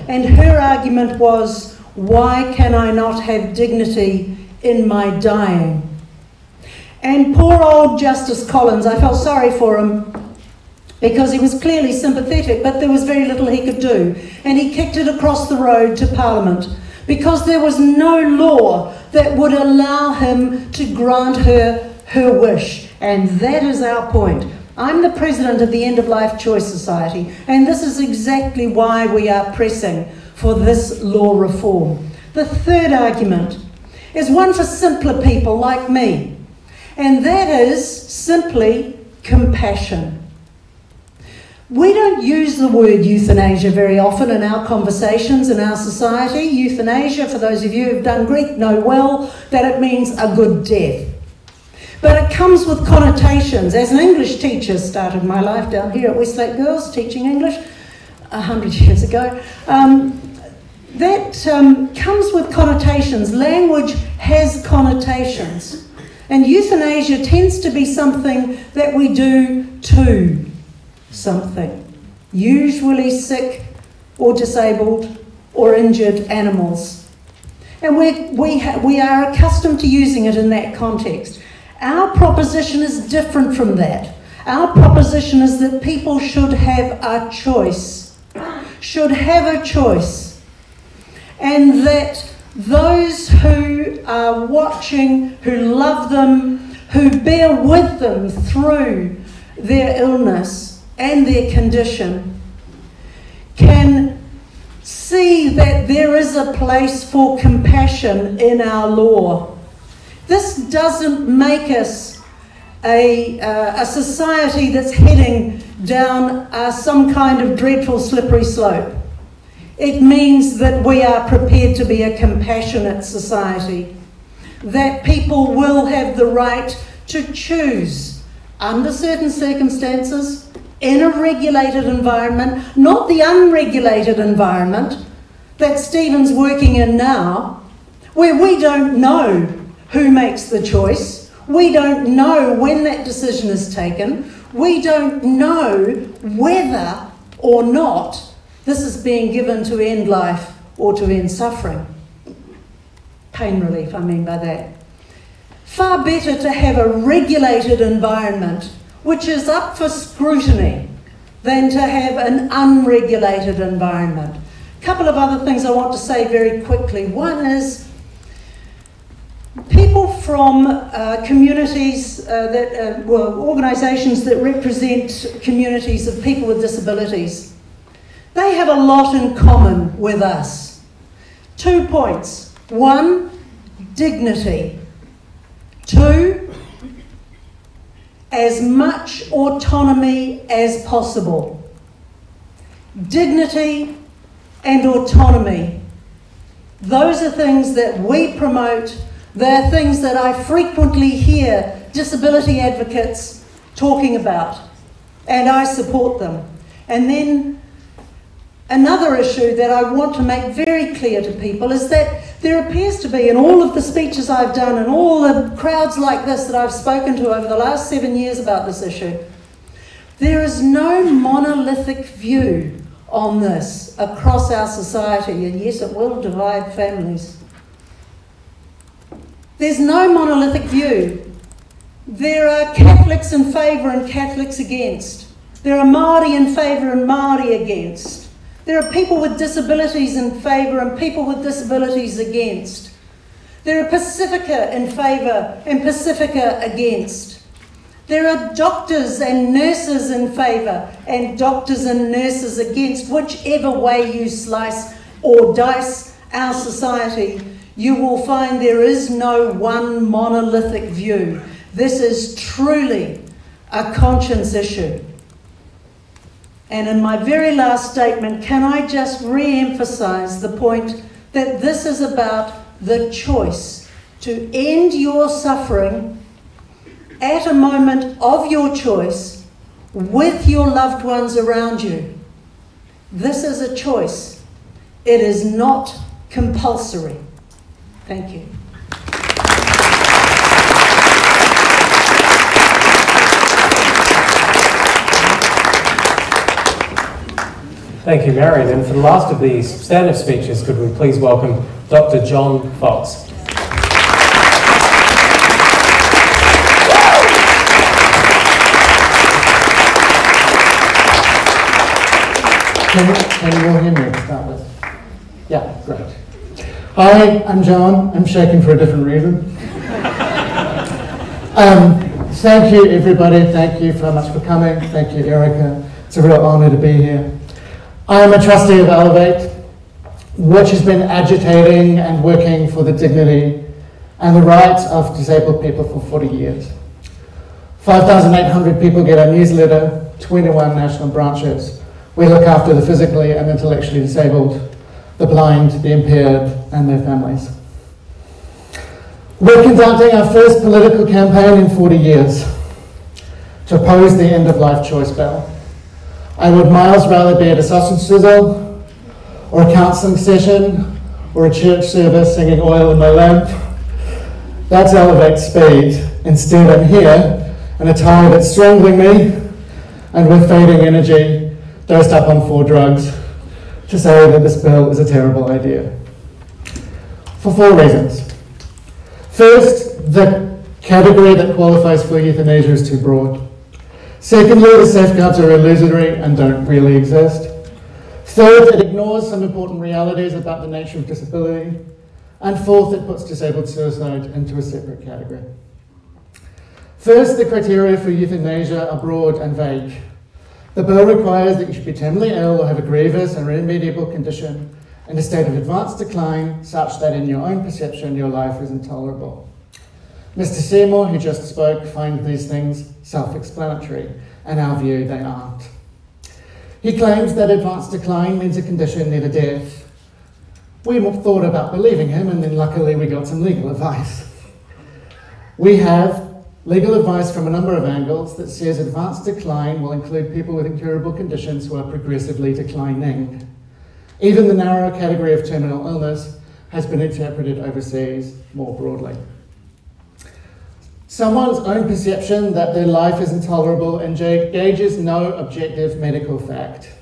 And her argument was, why can I not have dignity in my dying? And poor old Justice Collins, I felt sorry for him because he was clearly sympathetic, but there was very little he could do. And he kicked it across the road to Parliament because there was no law that would allow him to grant her her wish. And that is our point. I'm the president of the End of Life Choice Society, and this is exactly why we are pressing for this law reform. The third argument is one for simpler people like me, and that is simply compassion. We don't use the word euthanasia very often in our conversations in our society. Euthanasia, for those of you who've done Greek, know well that it means a good death. But it comes with connotations. As an English teacher, started my life down here at Westlake Girls teaching English 100 years ago. That comes with connotations. Language has connotations. And euthanasia tends to be something that we do to something, usually sick or disabled or injured animals. And we are accustomed to using it in that context. Our proposition is different from that. Our proposition is that people should have a choice, and that those who are watching, who love them, who bear with them through their illness and their condition, can see that there is a place for compassion in our law. This doesn't make us a society that's heading down some kind of dreadful slippery slope. It means that we are prepared to be a compassionate society, that people will have the right to choose under certain circumstances in a regulated environment, not the unregulated environment that Stephen's working in now, where we don't know who makes the choice, we don't know when that decision is taken, we don't know whether or not this is being given to end life or to end suffering. Pain relief, I mean by that. Far better to have a regulated environment which is up for scrutiny than to have an unregulated environment. A couple of other things I want to say very quickly. One is people from communities organisations that represent communities of people with disabilities. They have a lot in common with us. 2 points. 1, dignity. 2, as much autonomy as possible. Dignity and autonomy. Those are things that we promote. They're things that I frequently hear disability advocates talking about, and I support them. And then another issue that I want to make very clear to people is that there appears to be, in all of the speeches I've done and all the crowds like this that I've spoken to over the last 7 years about this issue, there is no monolithic view on this across our society, and yes, it will divide families. There's no monolithic view. There are Catholics in favour and Catholics against. There are Māori in favour and Māori against. There are people with disabilities in favour and people with disabilities against. There are Pacifica in favour and Pacifica against. There are doctors and nurses in favour and doctors and nurses against. Whichever way you slice or dice our society, you will find there is no one monolithic view. This is truly a conscience issue. And in my very last statement, can I just re-emphasise the point that this is about the choice to end your suffering at a moment of your choice with your loved ones around you. This is a choice. It is not compulsory. Thank you. Thank you, Marion. And for the last of these substantive speeches, could we please welcome Dr. John Fox. Can you all hear me to start with? Yeah, great. Hi, I'm John. I'm shaking for a different reason. Thank you, everybody. Thank you so much for coming. Thank you, Erica. It's a real honour to be here. I am a trustee of Elevate, which has been agitating and working for the dignity and the rights of disabled people for 40 years. 5,800 people get our newsletter, 21 national branches. We look after the physically and intellectually disabled, the blind, the impaired, and their families. We're conducting our first political campaign in 40 years to oppose the end-of-life choice bill. I would miles rather be at a sausage sizzle, or a counselling session, or a church service singing Oil in My Lamp. That's Elevate speed. Instead, I'm here in a tie that's strangling me, and with fading energy, dosed up on 4 drugs, to say that this bill is a terrible idea. For 4 reasons. First, the category that qualifies for euthanasia is too broad. Secondly, the safeguards are illusory and don't really exist. Third, it ignores some important realities about the nature of disability. And fourth, it puts disabled suicide into a separate category. First, the criteria for euthanasia are broad and vague. The bill requires that you should be terminally ill or have a grievous and irremediable condition in a state of advanced decline such that in your own perception your life is intolerable. Mr. Seymour, who just spoke, finds these things self-explanatory. In our view, they aren't. He claims that advanced decline means a condition near to death. We thought about believing him, and then luckily we got some legal advice. We have legal advice from a number of angles that says advanced decline will include people with incurable conditions who are progressively declining. Even the narrow category of terminal illness has been interpreted overseas more broadly. Someone's own perception that their life is intolerable engages no objective medical fact.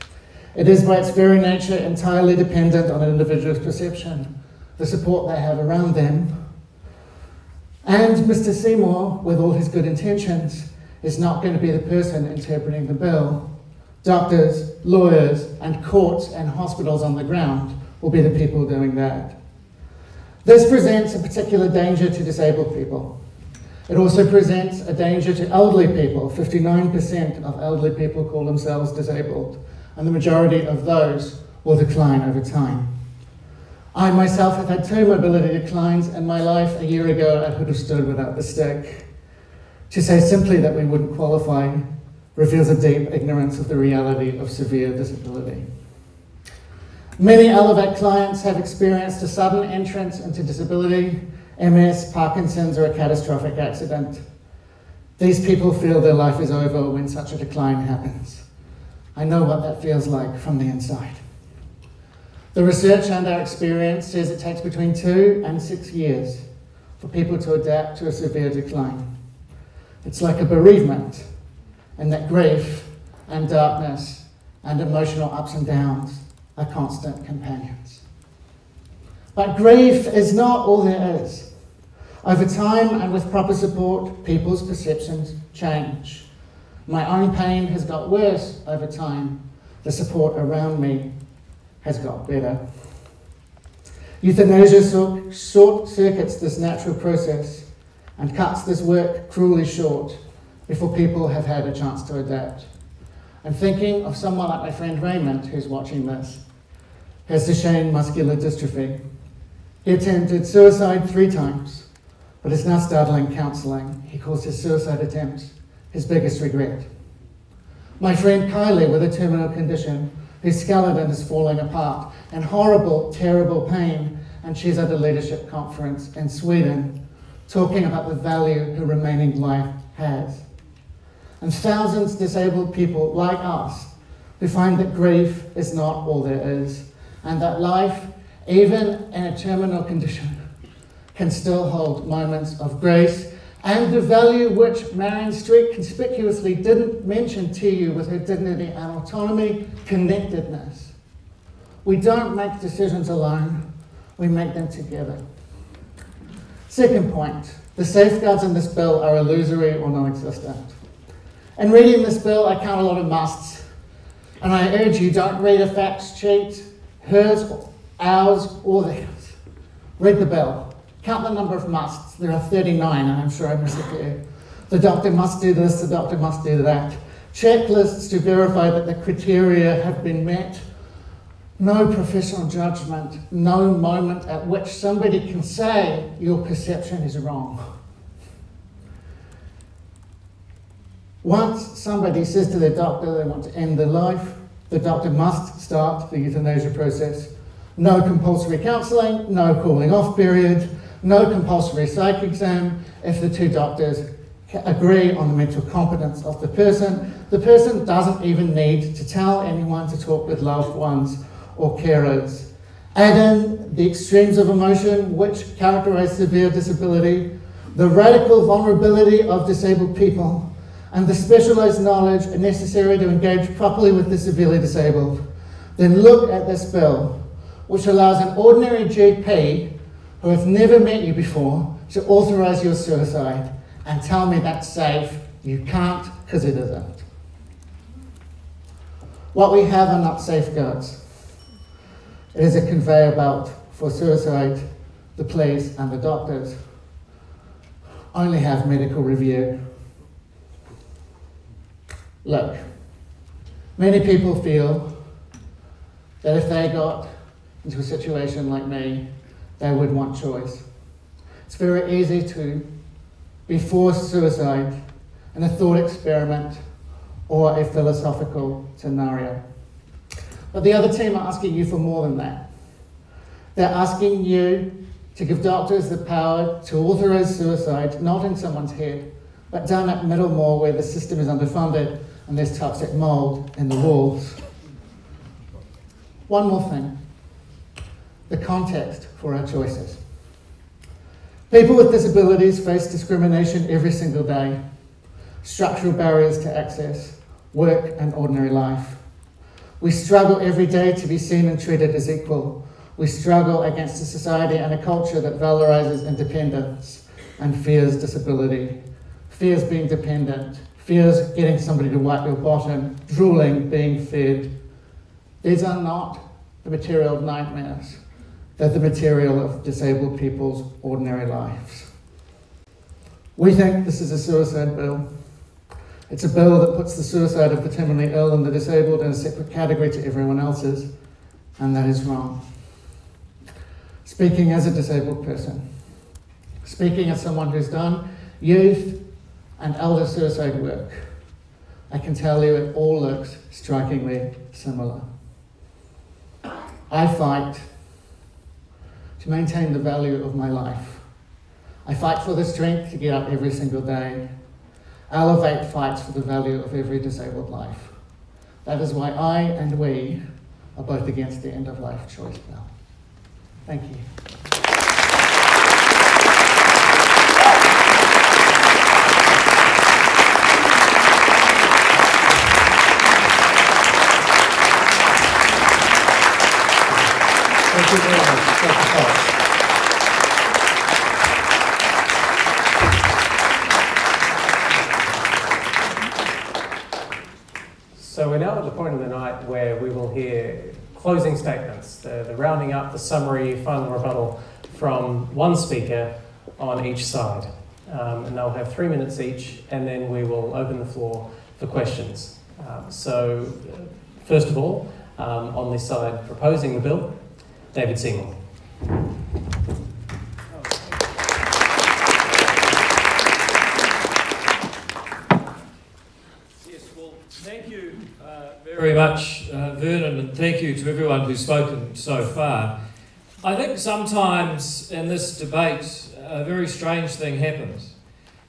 It is by its very nature entirely dependent on an individual's perception, the support they have around them. And Mr. Seymour, with all his good intentions, is not going to be the person interpreting the bill. Doctors, lawyers, and courts and hospitals on the ground will be the people doing that. This presents a particular danger to disabled people. It also presents a danger to elderly people. 59% of elderly people call themselves disabled, and the majority of those will decline over time. I myself have had 2 mobility declines in my life. A year ago, I could have stood without the stick. To say simply that we wouldn't qualify reveals a deep ignorance of the reality of severe disability. Many Elevate clients have experienced a sudden entrance into disability, MS, Parkinson's, or a catastrophic accident. These people feel their life is over when such a decline happens. I know what that feels like from the inside. The research and our experience says it takes between 2 and 6 years for people to adapt to a severe decline. It's like a bereavement, and that grief and darkness and emotional ups and downs are constant companions. But grief is not all there is. Over time and with proper support, people's perceptions change. My own pain has got worse over time. The support around me has got better. Euthanasia short-circuits this natural process and cuts this work cruelly short before people have had a chance to adapt. I'm thinking of someone like my friend Raymond, who's watching this, has Duchenne muscular dystrophy. He attempted suicide 3 times, but is now starting counselling. He calls his suicide attempt his biggest regret. My friend Kylie with a terminal condition, whose skeleton is falling apart, and horrible, terrible pain, and she's at a leadership conference in Sweden, talking about the value her remaining life has. And thousands of disabled people like us who find that grief is not all there is, and that life, even in a terminal condition, can still hold moments of grace and the value which Marion Street conspicuously didn't mention to you with her dignity and autonomy, connectedness. We don't make decisions alone, we make them together. Second point, the safeguards in this bill are illusory or non-existent. In reading this bill, I count a lot of musts, and I urge you, don't read a facts sheet, hers, ours, or theirs. Read the bill. Count the number of musts. There are 39, and I'm sure I missed a few. The doctor must do this, the doctor must do that. Checklists to verify that the criteria have been met. No professional judgment, no moment at which somebody can say your perception is wrong. Once somebody says to their doctor they want to end their life, the doctor must start the euthanasia process. No compulsory counselling, no cooling off period, no compulsory psych exam. If the 2 doctors agree on the mental competence of the person doesn't even need to tell anyone to talk with loved ones or carers. Add in the extremes of emotion which characterise severe disability, the radical vulnerability of disabled people, and the specialised knowledge necessary to engage properly with the severely disabled. Then look at this bill, which allows an ordinary GP who has never met you before to authorise your suicide and tell me that's safe. You can't, because it isn't. What we have are not safeguards. It is a conveyor belt for suicide. The police and the doctors only have medical review. Look, many people feel that if they got into a situation like me, they would want choice. It's very easy to be forced suicide in a thought experiment or a philosophical scenario. But the other team are asking you for more than that. They're asking you to give doctors the power to authorise suicide, not in someone's head, but down at Middlemore where the system is underfunded and there's toxic mould in the walls. One more thing, the context for our choices. People with disabilities face discrimination every single day, structural barriers to access, work and ordinary life. We struggle every day to be seen and treated as equal. We struggle against a society and a culture that valorises independence and fears disability, fears being dependent, fears getting somebody to wipe your bottom, drooling, being fed. These are not the material of nightmares. They're the material of disabled people's ordinary lives. We think this is a suicide bill. It's a bill that puts the suicide of the terminally ill and the disabled in a separate category to everyone else's, and that is wrong. Speaking as a disabled person, speaking as someone who's done youth and elder suicide work, I can tell you it all looks strikingly similar. I fight to maintain the value of my life. I fight for the strength to get up every single day. Elevate fights for the value of every disabled life. That is why I and we are both against the end of life choice bill. Thank you. Thank you very much. So we're now at the point of the night where we will hear closing statements, the rounding up, the summary, final rebuttal from one speaker on each side. And they'll have 3 minutes each, and then we will open the floor for questions. First of all, on this side proposing the bill, David Seymour. Thank you very much, Vernon, and thank you to everyone who's spoken so far. I think sometimes in this debate a very strange thing happens,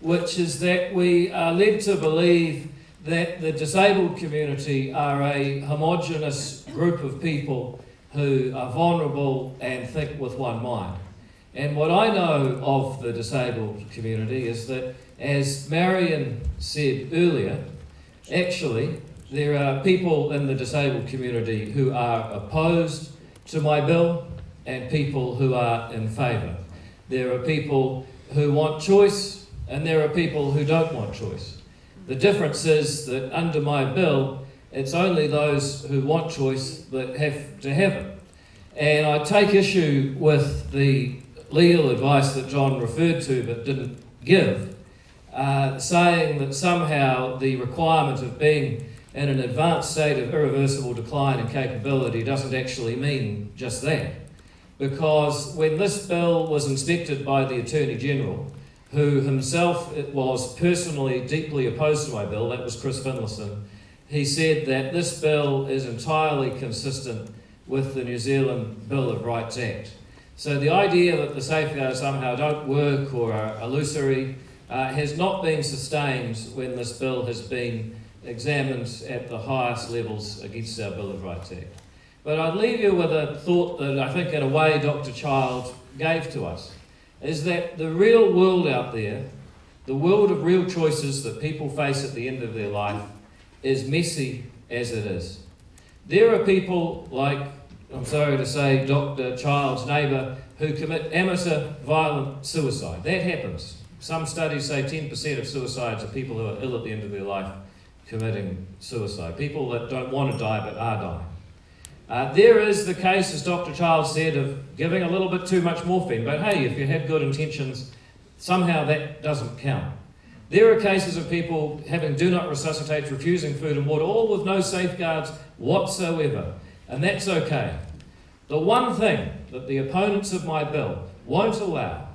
which is that we are led to believe that the disabled community are a homogenous group of people who are vulnerable and think with one mind. And what I know of the disabled community is that, as Marion said earlier, actually, there are people in the disabled community who are opposed to my bill and people who are in favour. There are people who want choice and there are people who don't want choice. The difference is that under my bill, it's only those who want choice that have to have it. And I take issue with the legal advice that John referred to but didn't give, saying that somehow the requirement of being in an advanced state of irreversible decline in capability doesn't actually mean just that. Because when this bill was inspected by the Attorney General, who himself was personally deeply opposed to my bill, that was Chris Finlayson, he said that this bill is entirely consistent with the New Zealand Bill of Rights Act. So the idea that the safeguards somehow don't work or are illusory has not been sustained when this bill has been examined at the highest levels against our Bill of Rights Act. But I'd leave you with a thought that I think in a way Dr. Child gave to us, is that the real world out there, the world of real choices that people face at the end of their life, is messy as it is. There are people like, I'm sorry to say, Dr. Child's neighbour, who commit amateur violent suicide. That happens. Some studies say 10% of suicides are people who are ill at the end of their life committing suicide. People that don't want to die but are dying. There is the case, as Dr. Child said, of giving a little bit too much morphine, but hey, if you have good intentions, somehow that doesn't count. There are cases of people having do not resuscitate, refusing food and water, all with no safeguards whatsoever, and that's okay. The one thing that the opponents of my bill won't allow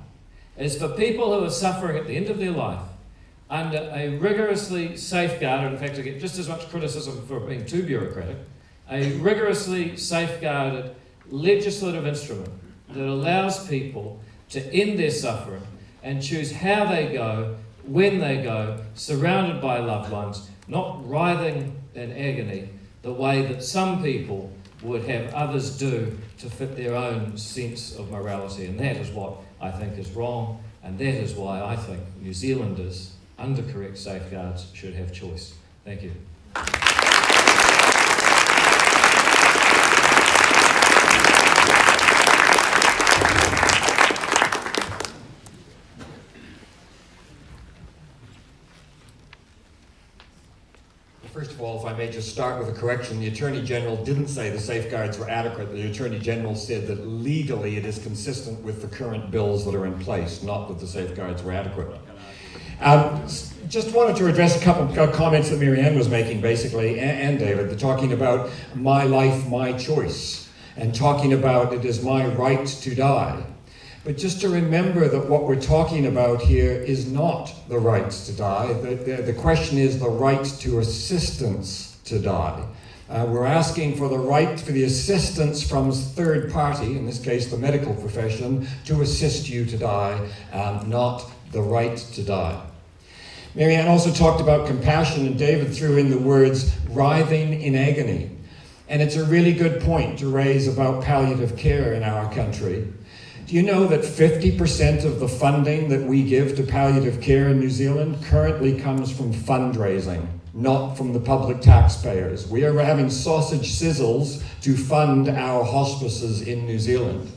is for people who are suffering at the end of their life under a rigorously safeguarded, in fact I get just as much criticism for being too bureaucratic, a rigorously safeguarded legislative instrument that allows people to end their suffering and choose how they go, when they go, surrounded by loved ones, not writhing in agony the way that some people would have others do to fit their own sense of morality. And that is what I think is wrong, and that is why I think New Zealanders, under correct safeguards, should have choice. Thank you. First of all, if I may just start with a correction, the Attorney General didn't say the safeguards were adequate. The Attorney General said that legally it is consistent with the current bills that are in place, not that the safeguards were adequate. Just wanted to address a couple of comments that Marianne was making, basically, and David. They're talking about my life, my choice, and talking about it is my right to die. But just to remember that what we're talking about here is not the right to die. The question is the right to assistance to die. We're asking for the right for the assistance from third party, in this case the medical profession, to assist you to die, not the right to die. Marianne also talked about compassion, and David threw in the words writhing in agony. And it's a really good point to raise about palliative care in our country. Do you know that 50% of the funding that we give to palliative care in New Zealand currently comes from fundraising, not from the public taxpayers? We are having sausage sizzles to fund our hospices in New Zealand.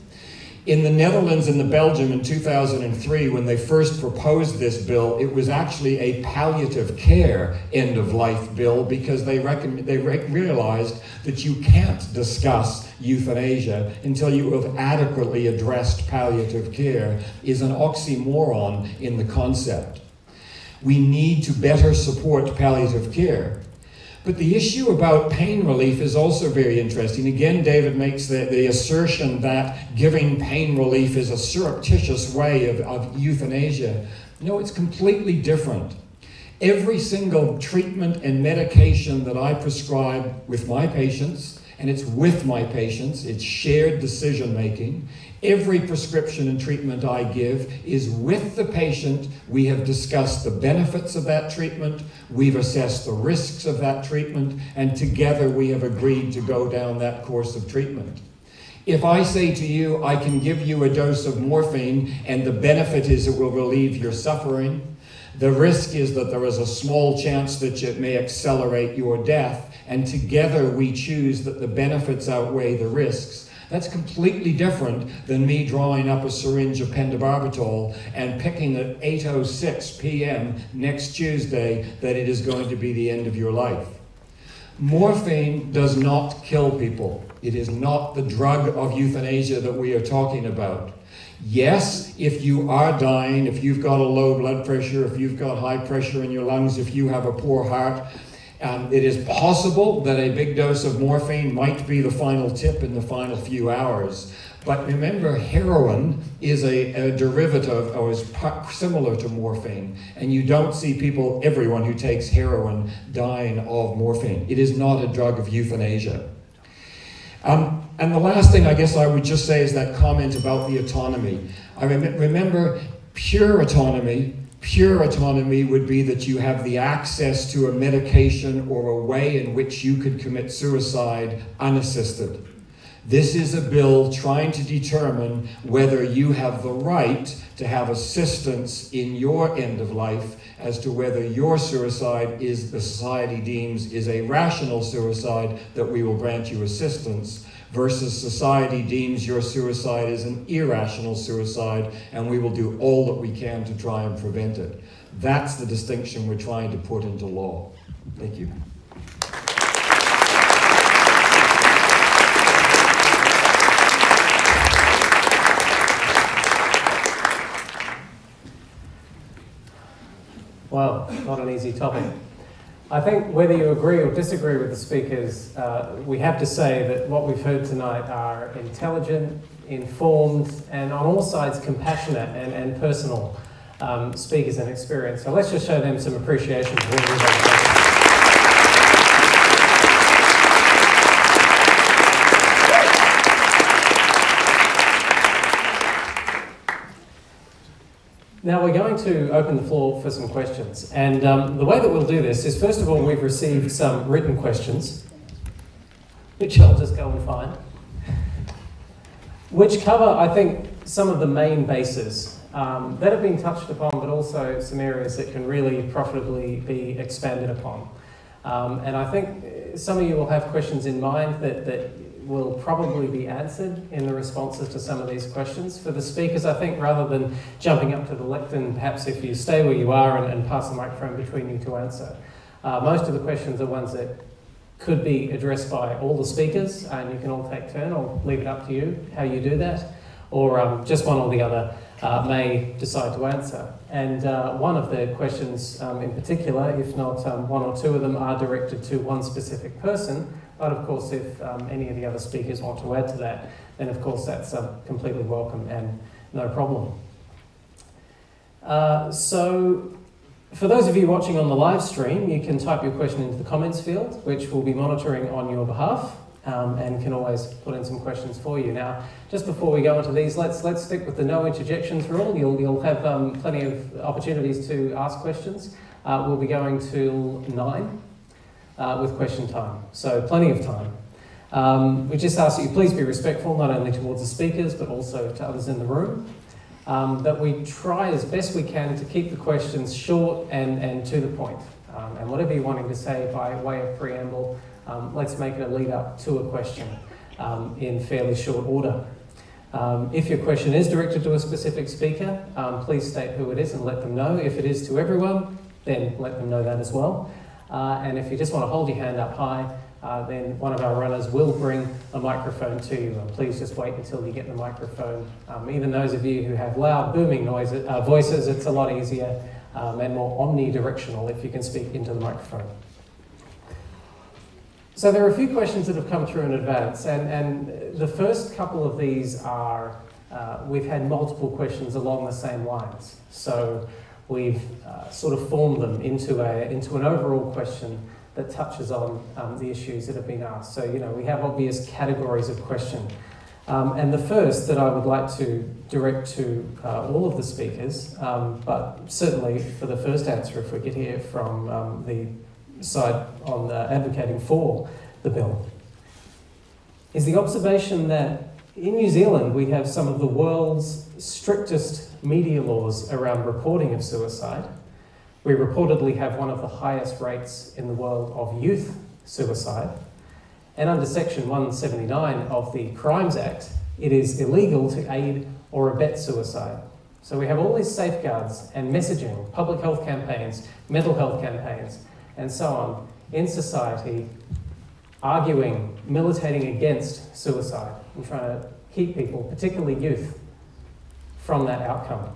In the Netherlands and the Belgium in 2003, when they first proposed this bill, it was actually a palliative care end-of-life bill because they realized that you can't discuss euthanasia until you have adequately addressed palliative care is an oxymoron in the concept. We need to better support palliative care. But the issue about pain relief is also very interesting. Again, David makes the assertion that giving pain relief is a surreptitious way of euthanasia. No, it's completely different. Every single treatment and medication that I prescribe with my patients, and it's with my patients, it's shared decision making. Every prescription and treatment I give is with the patient. We have discussed the benefits of that treatment, we've assessed the risks of that treatment, and together we have agreed to go down that course of treatment. If I say to you, I can give you a dose of morphine and the benefit is it will relieve your suffering, the risk is that there is a small chance that it may accelerate your death, and together we choose that the benefits outweigh the risks. That's completely different than me drawing up a syringe of pentobarbital and picking at 8:06 p.m. next Tuesday that it is going to be the end of your life. Morphine does not kill people. It is not the drug of euthanasia that we are talking about. Yes, if you are dying, if you've got a low blood pressure, if you've got high pressure in your lungs, if you have a poor heart, it is possible that a big dose of morphine might be the final tip in the final few hours. But remember, heroin is a derivative or is similar to morphine. And you don't see people, everyone who takes heroin, dying of morphine. It is not a drug of euthanasia. And the last thing I guess I would just say is that comment about the autonomy. I remember pure autonomy. Pure autonomy would be that you have the access to a medication or a way in which you could commit suicide unassisted. This is a bill trying to determine whether you have the right to have assistance in your end of life as to whether your suicide is, the society deems, is a rational suicide that we will grant you assistance, versus society deems your suicide is an irrational suicide and we will do all that we can to try and prevent it. That's the distinction we're trying to put into law. Thank you. Well, not an easy topic. I think whether you agree or disagree with the speakers, we have to say that what we've heard tonight are intelligent, informed, and on all sides compassionate and personal speakers and experience. So let's just show them some appreciation for what we've done. Now we're going to open the floor for some questions, and the way that we'll do this is, first of all, we've received some written questions, which I'll just go and find, which cover, I think, some of the main bases that have been touched upon, but also some areas that can really profitably be expanded upon. And I think some of you will have questions in mind that will probably be answered in the responses to some of these questions. For the speakers, I think rather than jumping up to the lectern, perhaps if you stay where you are and pass the microphone between you to answer. Most of the questions are ones that could be addressed by all the speakers, and you can all take turn. I'll leave it up to you how you do that, or just one or the other may decide to answer. And one of the questions in particular, if not one or two of them, are directed to one specific person. But of course, if any of the other speakers want to add to that, then of course that's completely welcome and no problem. So for those of you watching on the live stream, you can type your question into the comments field, which we'll be monitoring on your behalf, and can always put in some questions for you. Now, just before we go into these, let's stick with the no interjections rule. You'll have plenty of opportunities to ask questions. We'll be going till 9. With question time, so plenty of time. We just ask that you please be respectful, not only towards the speakers, but also to others in the room. That we try as best we can to keep the questions short and to the point. And whatever you're wanting to say by way of preamble, let's make it a lead up to a question in fairly short order. If your question is directed to a specific speaker, please state who it is and let them know. If it is to everyone, then let them know that as well. And if you just want to hold your hand up high, then one of our runners will bring a microphone to you. And please just wait until you get the microphone. Even those of you who have loud, booming voices, it's a lot easier and more omnidirectional if you can speak into the microphone. So there are a few questions that have come through in advance, and the first couple of these are, we've had multiple questions along the same lines. So we've sort of formed them into an overall question that touches on the issues that have been asked. So, you know, we have obvious categories of question. And the first that I would like to direct to all of the speakers, but certainly for the first answer, if we could hear from the side on advocating for the bill, is the observation that in New Zealand we have some of the world's strictest media laws around reporting of suicide. We reportedly have one of the highest rates in the world of youth suicide. And under Section 179 of the Crimes Act, it is illegal to aid or abet suicide. So we have all these safeguards and messaging, public health campaigns, mental health campaigns, and so on in society, arguing, militating against suicide and trying to keep people, particularly youth, from that outcome.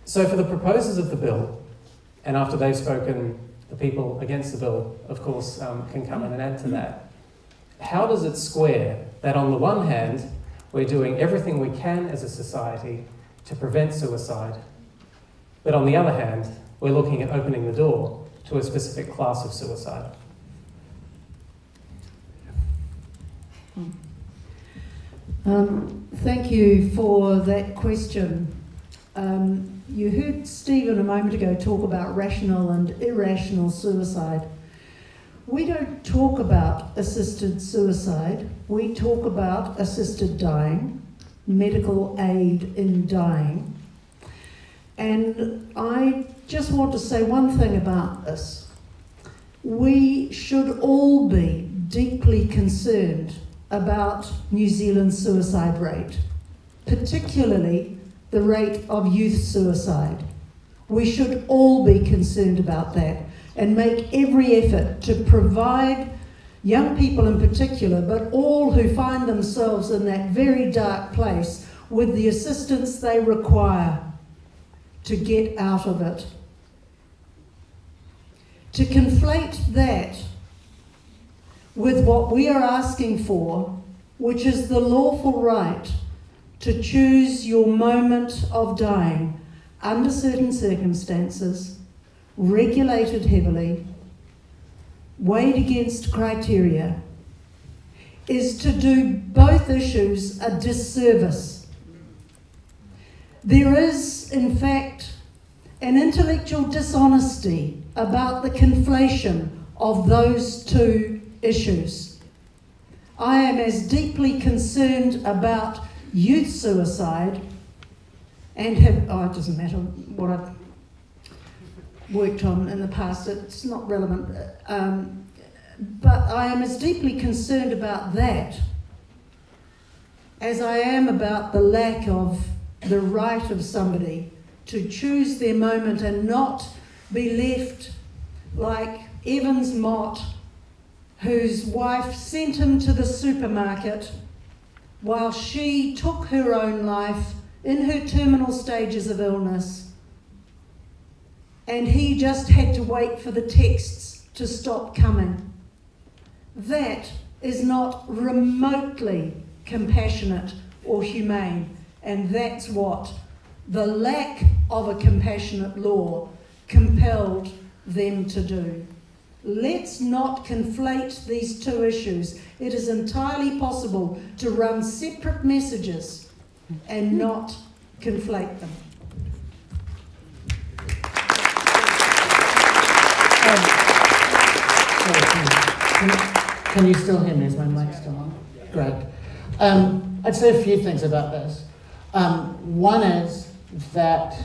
So for the proposers of the bill, and after they've spoken, the people against the bill, of course, can come in and add to that. How does it square that on the one hand, we're doing everything we can as a society to prevent suicide, but on the other hand, we're looking at opening the door to a specific class of suicide? Thank you for that question. You heard Stephen a moment ago talk about rational and irrational suicide. We don't talk about assisted suicide. We talk about assisted dying, medical aid in dying. And I just want to say one thing about this. We should all be deeply concerned about New Zealand's suicide rate, particularly the rate of youth suicide. We should all be concerned about that and make every effort to provide young people in particular, but all who find themselves in that very dark place, with the assistance they require to get out of it. To conflate that with what we are asking for, which is the lawful right to choose your moment of dying under certain circumstances, regulated heavily, weighed against criteria, is to do both issues a disservice. There is, in fact, an intellectual dishonesty about the conflation of those two issues. I am as deeply concerned about youth suicide and it doesn't matter what I've worked on in the past, it's not relevant, but I am as deeply concerned about that as I am about the lack of the right of somebody to choose their moment and not be left like Evans Mott, whose wife sent him to the supermarket while she took her own life in her terminal stages of illness, and he just had to wait for the texts to stop coming. That is not remotely compassionate or humane, and that's what the lack of a compassionate law compelled them to do. Let's not conflate these two issues. It is entirely possible to run separate messages and not conflate them. Can you still hear me? Is my mic still on? Great. I'd say a few things about this. One is that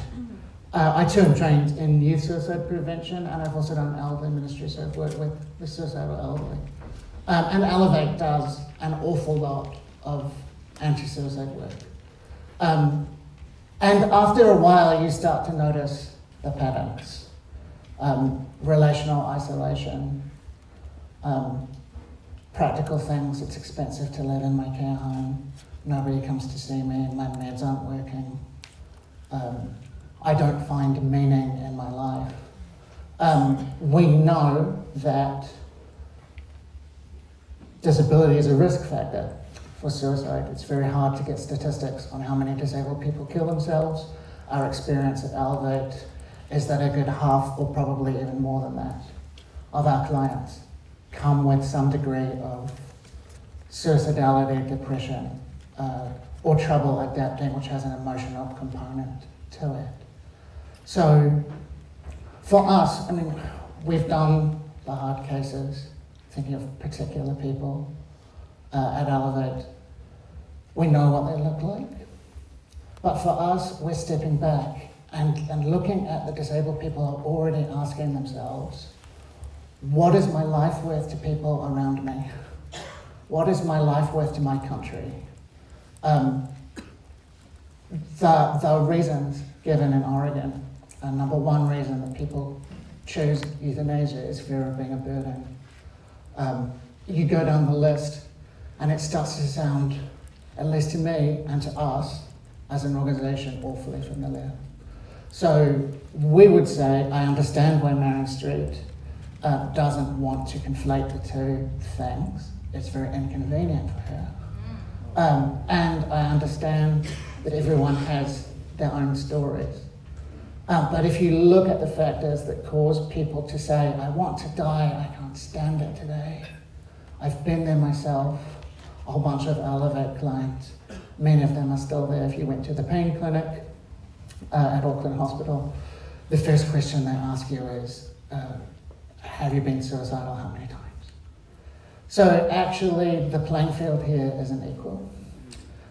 I too am trained in youth suicide prevention, and I've also done elderly ministry, so I've worked with the suicidal elderly. And Elevate does an awful lot of anti-suicide work. And after a while, you start to notice the patterns. Relational isolation, practical things, it's expensive to live in my care home, nobody comes to see me, my meds aren't working, I don't find meaning in my life. We know that disability is a risk factor for suicide. It's very hard to get statistics on how many disabled people kill themselves. Our experience at Elevate is that a good half, or probably even more than that, of our clients come with some degree of suicidality, depression, or trouble adapting, which has an emotional component to it. So for us, I mean, we've done the hard cases, thinking of particular people at Elevate. We know what they look like. But for us, we're stepping back and looking at the disabled people who are already asking themselves, what is my life worth to people around me? What is my life worth to my country? The reasons given in Oregon, number one reason that people choose euthanasia is fear of being a burden. You go down the list and it starts to sound, at least to me and to us as an organisation, awfully familiar. So we would say, I understand why Marion Street doesn't want to conflate the two things. It's very inconvenient for her. And I understand that everyone has their own stories. But if you look at the factors that cause people to say, I want to die, I can't stand it today. I've been there myself, a whole bunch of Elevate clients. Many of them are still there. If you went to the pain clinic at Auckland Hospital, the first question they ask you is, have you been suicidal, how many times? So actually, the playing field here isn't equal.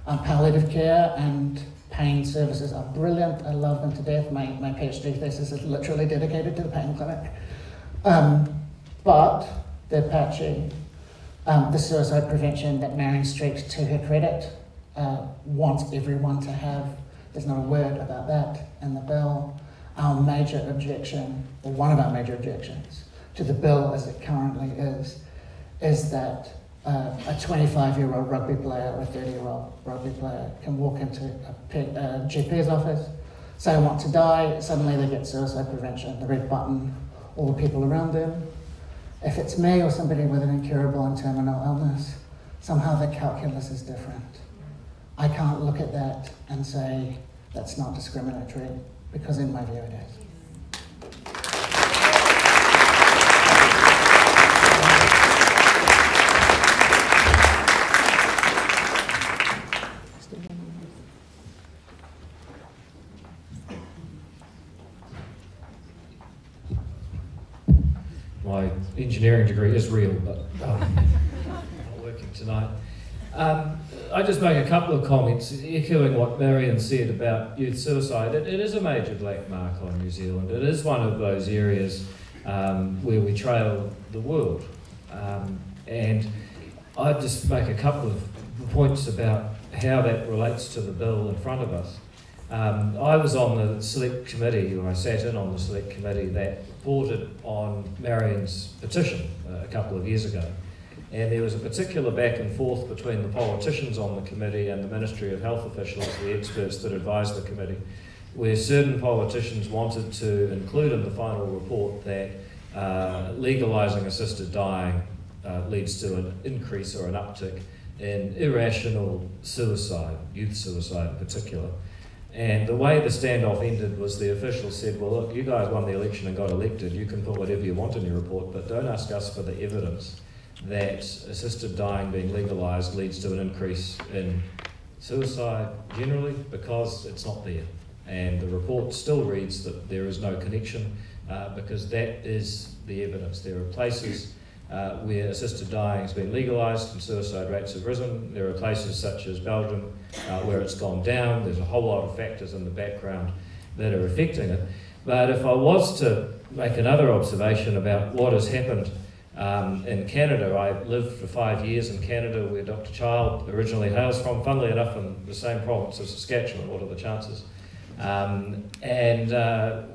Palliative care and pain services are brilliant. I love them to death. My PhD thesis is literally dedicated to the pain clinic. But they're patchy. The suicide prevention that Marion Street, to her credit, wants everyone to have. There's not a word about that in the bill. Our major objection, or one of our major objections, to the bill as it currently is that a 25-year-old rugby player or a 30-year-old rugby player can walk into a GP's office, say I want to die, suddenly they get suicide prevention, the red button, all the people around them. If it's me or somebody with an incurable and terminal illness, somehow the calculus is different. I can't look at that and say that's not discriminatory, because in my view it is. My engineering degree is real, but not working tonight. I just make a couple of comments, echoing what Marion said about youth suicide. It is a major black mark on New Zealand. It is one of those areas where we trail the world. And I'd just make a couple of points about how that relates to the bill in front of us. I was on the select committee, or I sat in on the select committee that voted on Marion's petition a couple of years ago. And there was a particular back and forth between the politicians on the committee and the Ministry of Health officials, the experts that advised the committee, where certain politicians wanted to include in the final report that legalising assisted dying leads to an increase or an uptick in irrational suicide, youth suicide in particular. And the way the standoff ended was the officials said, well, look, you guys won the election and got elected, you can put whatever you want in your report, but don't ask us for the evidence that assisted dying being legalised leads to an increase in suicide generally, because it's not there. And the report still reads that there is no connection because that is the evidence. There are places where assisted dying has been legalised and suicide rates have risen. There are places such as Belgium where it's gone down. There's a whole lot of factors in the background that are affecting it. But if I was to make another observation about what has happened In Canada, I lived for 5 years in Canada, where Dr. Child originally hails from, funnily enough in the same province as Saskatchewan. What are the chances?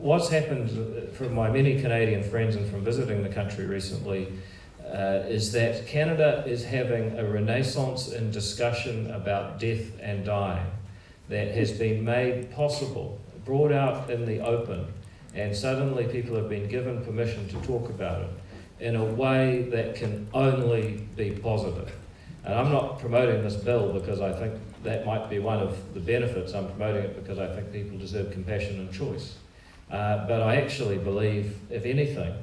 What's happened from my many Canadian friends and from visiting the country recently is that Canada is having a renaissance in discussion about death and dying that has been made possible, brought out in the open, and suddenly people have been given permission to talk about it in a way that can only be positive. And I'm not promoting this bill because I think that might be one of the benefits. I'm promoting it because I think people deserve compassion and choice. But I actually believe, if anything,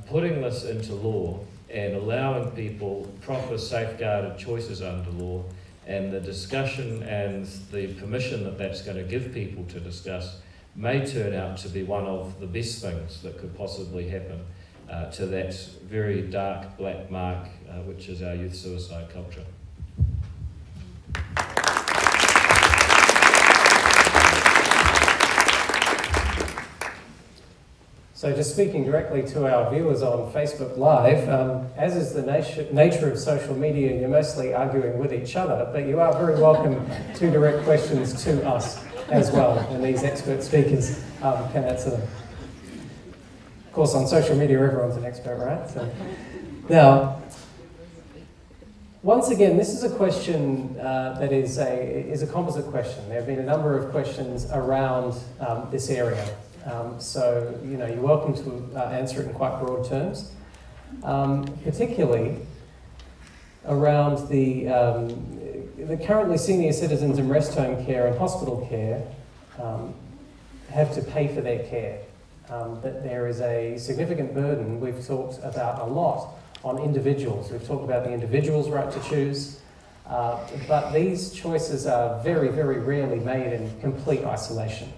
putting this into law and allowing people proper safeguarded choices under law, and the discussion and the permission that that's going to give people to discuss may turn out to be one of the best things that could possibly happen to that very dark black mark which is our youth suicide culture. So just speaking directly to our viewers on Facebook Live, as is the nature of social media, you're mostly arguing with each other, but you are very welcome to direct questions to us as well, and these expert speakers can answer them. Of course, on social media, everyone's an expert, right? So, now, once again, this is a question that is a composite question. There have been a number of questions around this area. So, you know, you're welcome to answer it in quite broad terms, particularly around the currently senior citizens in rest home care and hospital care have to pay for their care. That there is a significant burden we've talked about a lot on individuals. We've talked about the individual's right to choose, but these choices are very, very rarely made in complete isolation.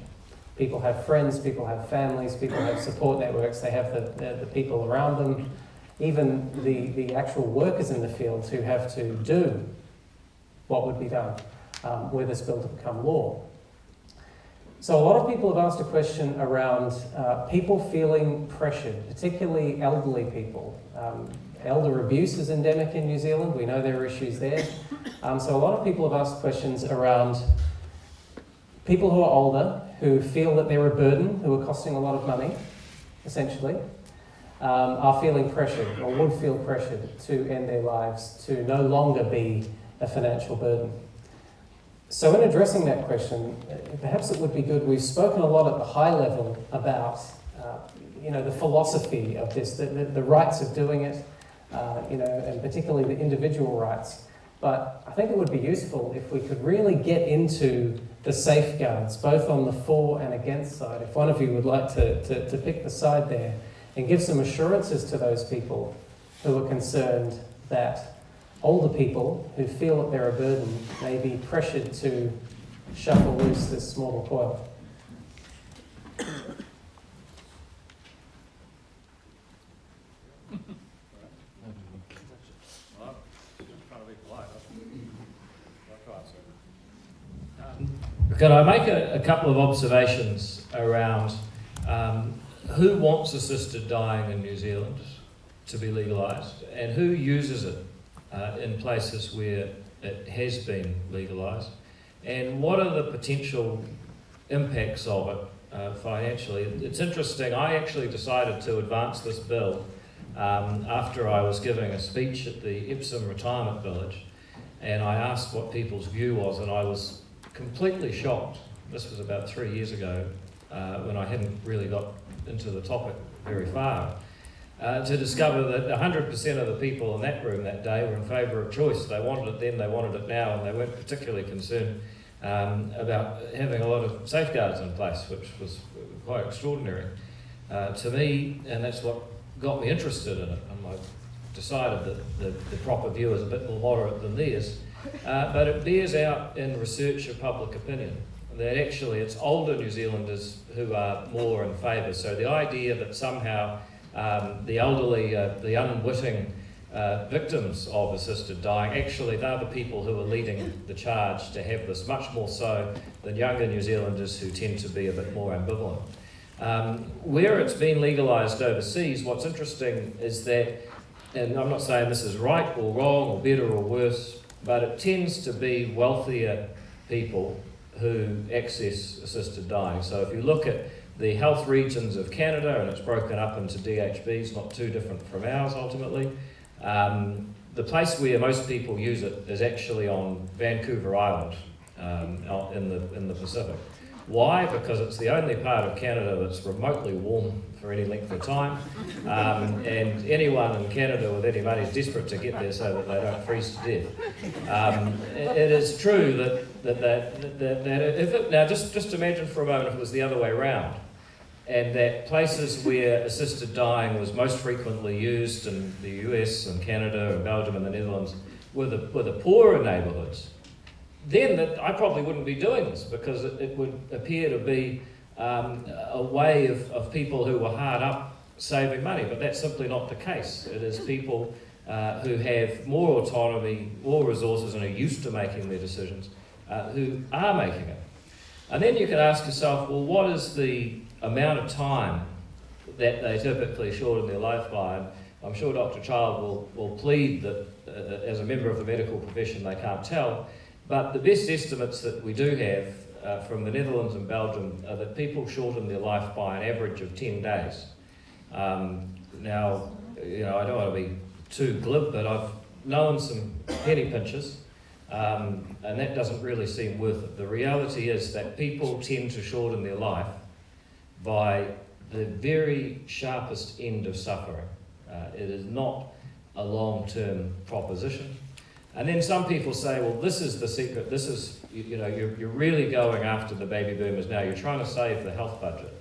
People have friends, people have families, people have support networks, they have the people around them, even the actual workers in the field who have to do what would be done were this bill to become law. So a lot of people have asked a question around people feeling pressured, particularly elderly people. Elder abuse is endemic in New Zealand, we know there are issues there. So a lot of people have asked questions around people who are older, who feel that they're a burden, who are costing a lot of money, essentially, are feeling pressured or would feel pressured to end their lives, to no longer be a financial burden. So in addressing that question, perhaps it would be good, we've spoken a lot at the high level about you know, the philosophy of this, the rights of doing it, you know, and particularly the individual rights. But I think it would be useful if we could really get into the safeguards, both on the for and against side. If one of you would like to pick the side there and give some assurances to those people who are concerned that older people who feel that they're a burden may be pressured to shuffle loose this small coil. Can I make a couple of observations around who wants assisted dying in New Zealand to be legalised and who uses it in places where it has been legalised, and what are the potential impacts of it financially? It's interesting, I actually decided to advance this bill after I was giving a speech at the Epsom Retirement Village, and I asked what people's view was, and I was completely shocked. This was about 3 years ago when I hadn't really got into the topic very far, to discover that 100% of the people in that room that day were in favour of choice. They wanted it then, they wanted it now, and they weren't particularly concerned about having a lot of safeguards in place, which was quite extraordinary to me, and that's what got me interested in it. And I decided that the proper view is a bit more moderate than theirs. But it bears out in research of public opinion that actually it's older New Zealanders who are more in favour. So the idea that somehow the elderly, the unwitting victims of assisted dying, actually they're the people who are leading the charge to have this, much more so than younger New Zealanders who tend to be a bit more ambivalent. Where it's been legalised overseas, what's interesting is that, and I'm not saying this is right or wrong or better or worse, but it tends to be wealthier people who access assisted dying. So if you look at the health regions of Canada, and it's broken up into DHBs, not too different from ours ultimately, the place where most people use it is actually on Vancouver Island out in the Pacific. Why? Because it's the only part of Canada that's remotely warm for any length of time, and anyone in Canada with any money is desperate to get there so that they don't freeze to death. It is true that if it, now just imagine for a moment if it was the other way around, and that places where assisted dying was most frequently used in the US and Canada and Belgium and the Netherlands were the poorer neighbourhoods, then I probably wouldn't be doing this, because it would appear to be a way of people who were hard up saving money, but that's simply not the case. It is people who have more autonomy, more resources, and are used to making their decisions, who are making it. And then you can ask yourself, well, what is the amount of time that they typically shorten their life by? And I'm sure Dr. Child will plead that as a member of the medical profession they can't tell, but the best estimates that we do have from the Netherlands and Belgium are that people shorten their life by an average of 10 days. Now, you know, I don't want to be too glib, but I've known some penny pinchers, and that doesn't really seem worth it. The reality is that people tend to shorten their life by the very sharpest end of suffering. It is not a long-term proposition. And then some people say, well, this is the secret. This is, you know, you're really going after the baby boomers now. You're trying to save the health budget.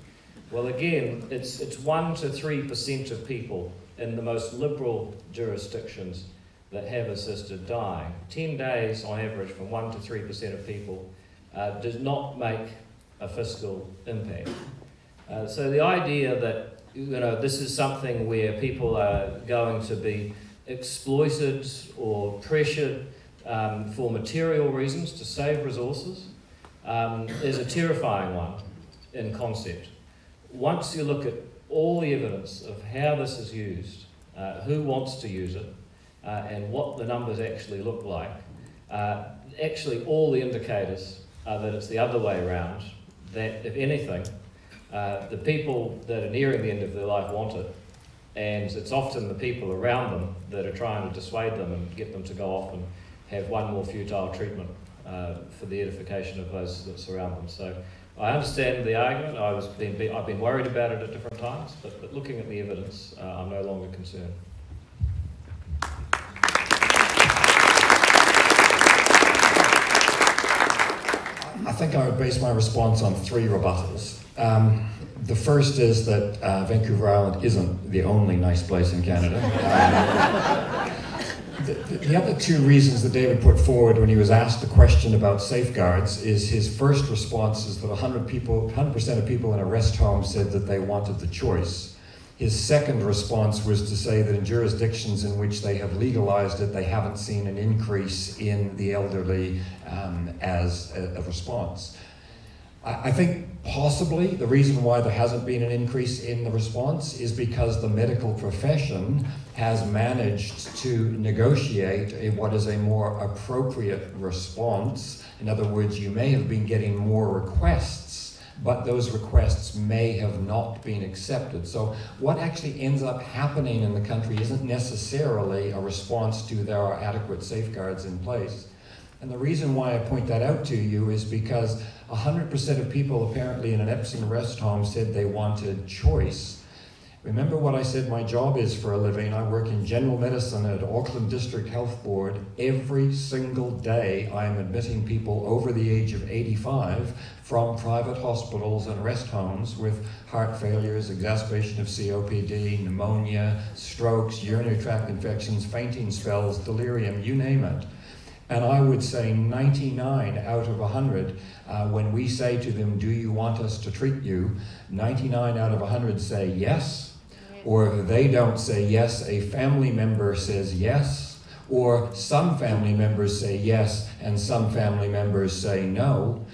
Well, again, it's 1 to 3% of people in the most liberal jurisdictions that have assisted dying. 10 days on average from 1 to 3% of people does not make a fiscal impact. So the idea that, you know, this is something where people are going to be exploited or pressured for material reasons to save resources is a terrifying one in concept. Once you look at all the evidence of how this is used, who wants to use it, and what the numbers actually look like, actually all the indicators are that it's the other way around, that if anything, the people that are nearing the end of their life want it, and it's often the people around them that are trying to dissuade them and get them to go off and have one more futile treatment for the edification of those that surround them. So I understand the argument. I've been worried about it at different times, but looking at the evidence, I'm no longer concerned. I think I would base my response on 3 rebuttals. The first is that Vancouver Island isn't the only nice place in Canada. The other 2 reasons that David put forward when he was asked the question about safeguards is his first response is that 100% of people in a rest home said that they wanted the choice. His second response was to say that in jurisdictions in which they have legalized it, they haven't seen an increase in the elderly as a response. I think possibly the reason why there hasn't been an increase in the response is because the medical profession has managed to negotiate what is a more appropriate response. In other words, you may have been getting more requests, but those requests may have not been accepted. So what actually ends up happening in the country isn't necessarily a response to there are adequate safeguards in place. And the reason why I point that out to you is because 100% of people apparently in an Epsom rest home said they wanted choice. Remember what I said my job is for a living. I work in general medicine at Auckland District Health Board. Every single day I am admitting people over the age of 85 from private hospitals and rest homes with heart failures, exacerbation of COPD, pneumonia, strokes, urinary tract infections, fainting spells, delirium, you name it. And I would say 99 out of 100, when we say to them, do you want us to treat you? 99 out of 100 say yes. Or if they don't say yes, a family member says yes. or some family members say yes and some family members say no.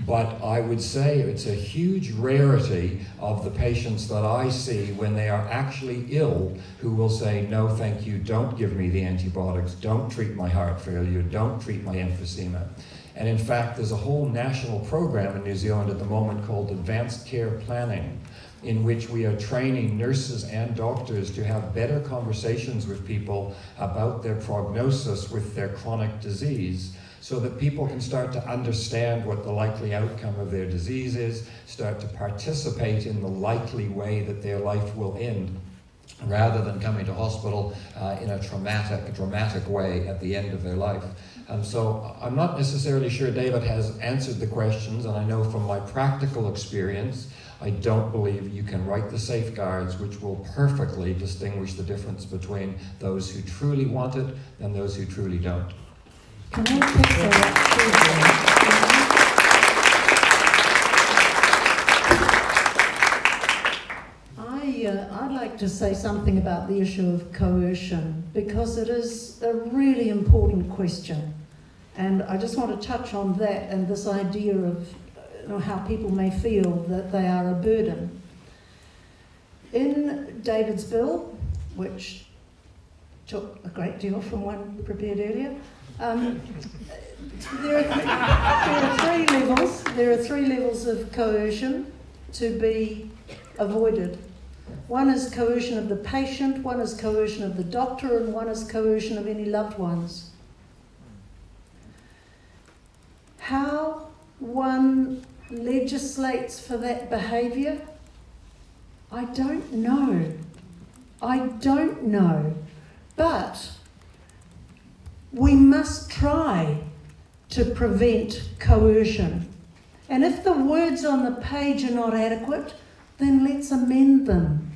But I would say it's a huge rarity of the patients that I see when they are actually ill who will say, no, thank you, don't give me the antibiotics, don't treat my heart failure, don't treat my emphysema. And in fact, there's a whole national program in New Zealand at the moment called Advanced Care Planning, in which we are training nurses and doctors to have better conversations with people about their prognosis with their chronic disease, so that people can start to understand what the likely outcome of their disease is, start to participate in the likely way that their life will end, rather than coming to hospital in a dramatic way at the end of their life. So I'm not necessarily sure David has answered the questions, and I know from my practical experience, I don't believe you can write the safeguards which will perfectly distinguish the difference between those who truly want it and those who truly don't. Can I pick that up? I'd like to say something about the issue of coercion, because it is a really important question. And I just want to touch on that and this idea of how people may feel that they are a burden. In David's bill, which took a great deal from one prepared earlier, there are three levels of coercion to be avoided. One is coercion of the patient, one is coercion of the doctor, and one is coercion of any loved ones. How one legislates for that behaviour, I don't know. I don't know. But we must try to prevent coercion. And if the words on the page are not adequate, then let's amend them.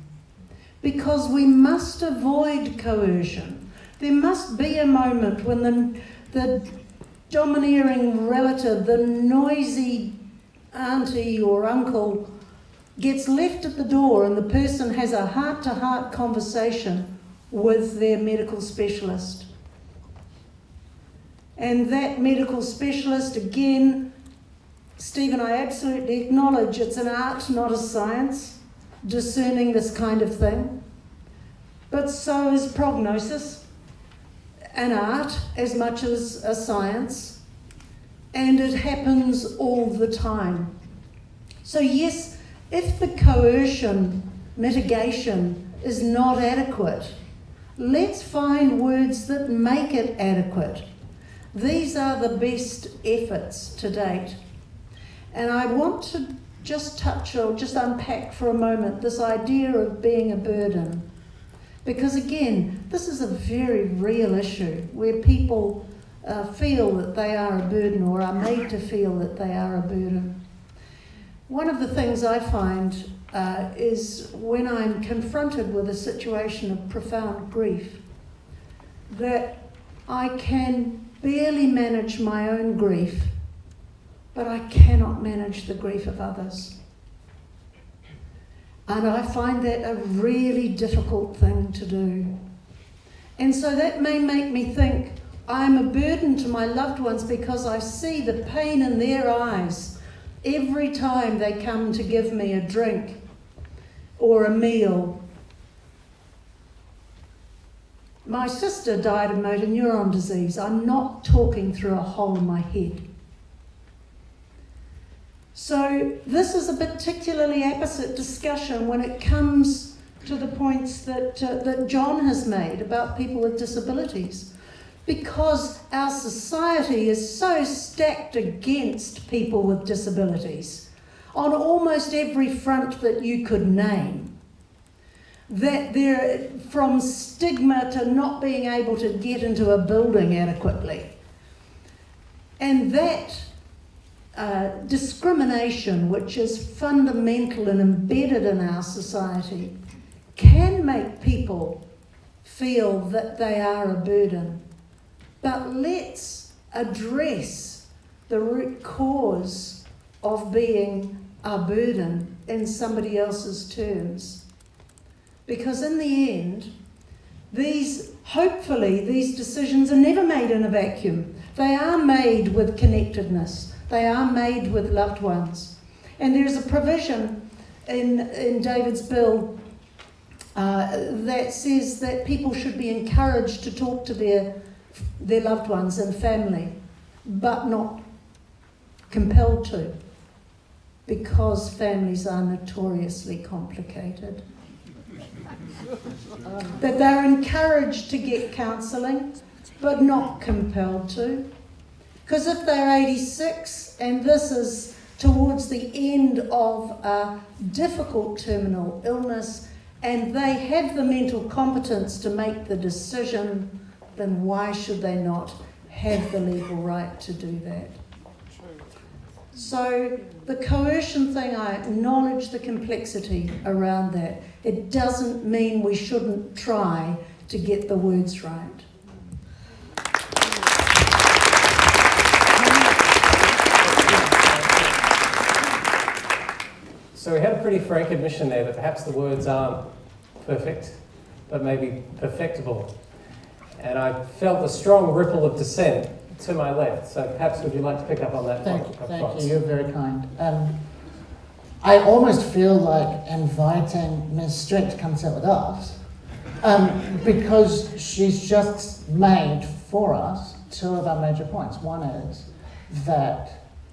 Because we must avoid coercion. There must be a moment when the domineering relative, the noisy auntie or uncle, gets left at the door and the person has a heart-to-heart conversation with their medical specialist. And that medical specialist, again, Stephen, I absolutely acknowledge it's an art, not a science, discerning this kind of thing. But so is prognosis, an art as much as a science, and it happens all the time. So yes, if the coercion mitigation is not adequate, let's find words that make it adequate. These are the best efforts to date. And I want to just touch or just unpack for a moment this idea of being a burden. Because again, this is a very real issue where people feel that they are a burden or are made to feel that they are a burden. One of the things I find is when I'm confronted with a situation of profound grief, that I can barely manage my own grief, but I cannot manage the grief of others. And I find that a really difficult thing to do. And so that may make me think I'm a burden to my loved ones because I see the pain in their eyes every time they come to give me a drink or a meal. My sister died of motor neuron disease. I'm not talking through a hole in my head. So this is a particularly apposite discussion when it comes to the points that John has made about people with disabilities, because our society is so stacked against people with disabilities on almost every front that you could name, that they're from stigma to not being able to get into a building adequately. And that discrimination, which is fundamental and embedded in our society, can make people feel that they are a burden. But let's address the root cause of being a burden in somebody else's terms. Because in the end, hopefully these decisions are never made in a vacuum. They are made with connectedness. They are made with loved ones. And there's a provision in David's bill that says that people should be encouraged to talk to their loved ones and family, but not compelled to, because families are notoriously complicated. That they're encouraged to get counselling, but not compelled to. Because if they're 86 and this is towards the end of a difficult terminal illness and they have the mental competence to make the decision, then why should they not have the legal right to do that? So the coercion thing, I acknowledge the complexity around that. It doesn't mean we shouldn't try to get the words right. So we had a pretty frank admission there that perhaps the words aren't perfect, but maybe perfectible. And I felt a strong ripple of dissent to my left. So perhaps would you like to pick up on that point? Thank you, you're very kind. I almost feel like inviting Ms. Strett to come sit with us because she's just made for us two of our major points. One is that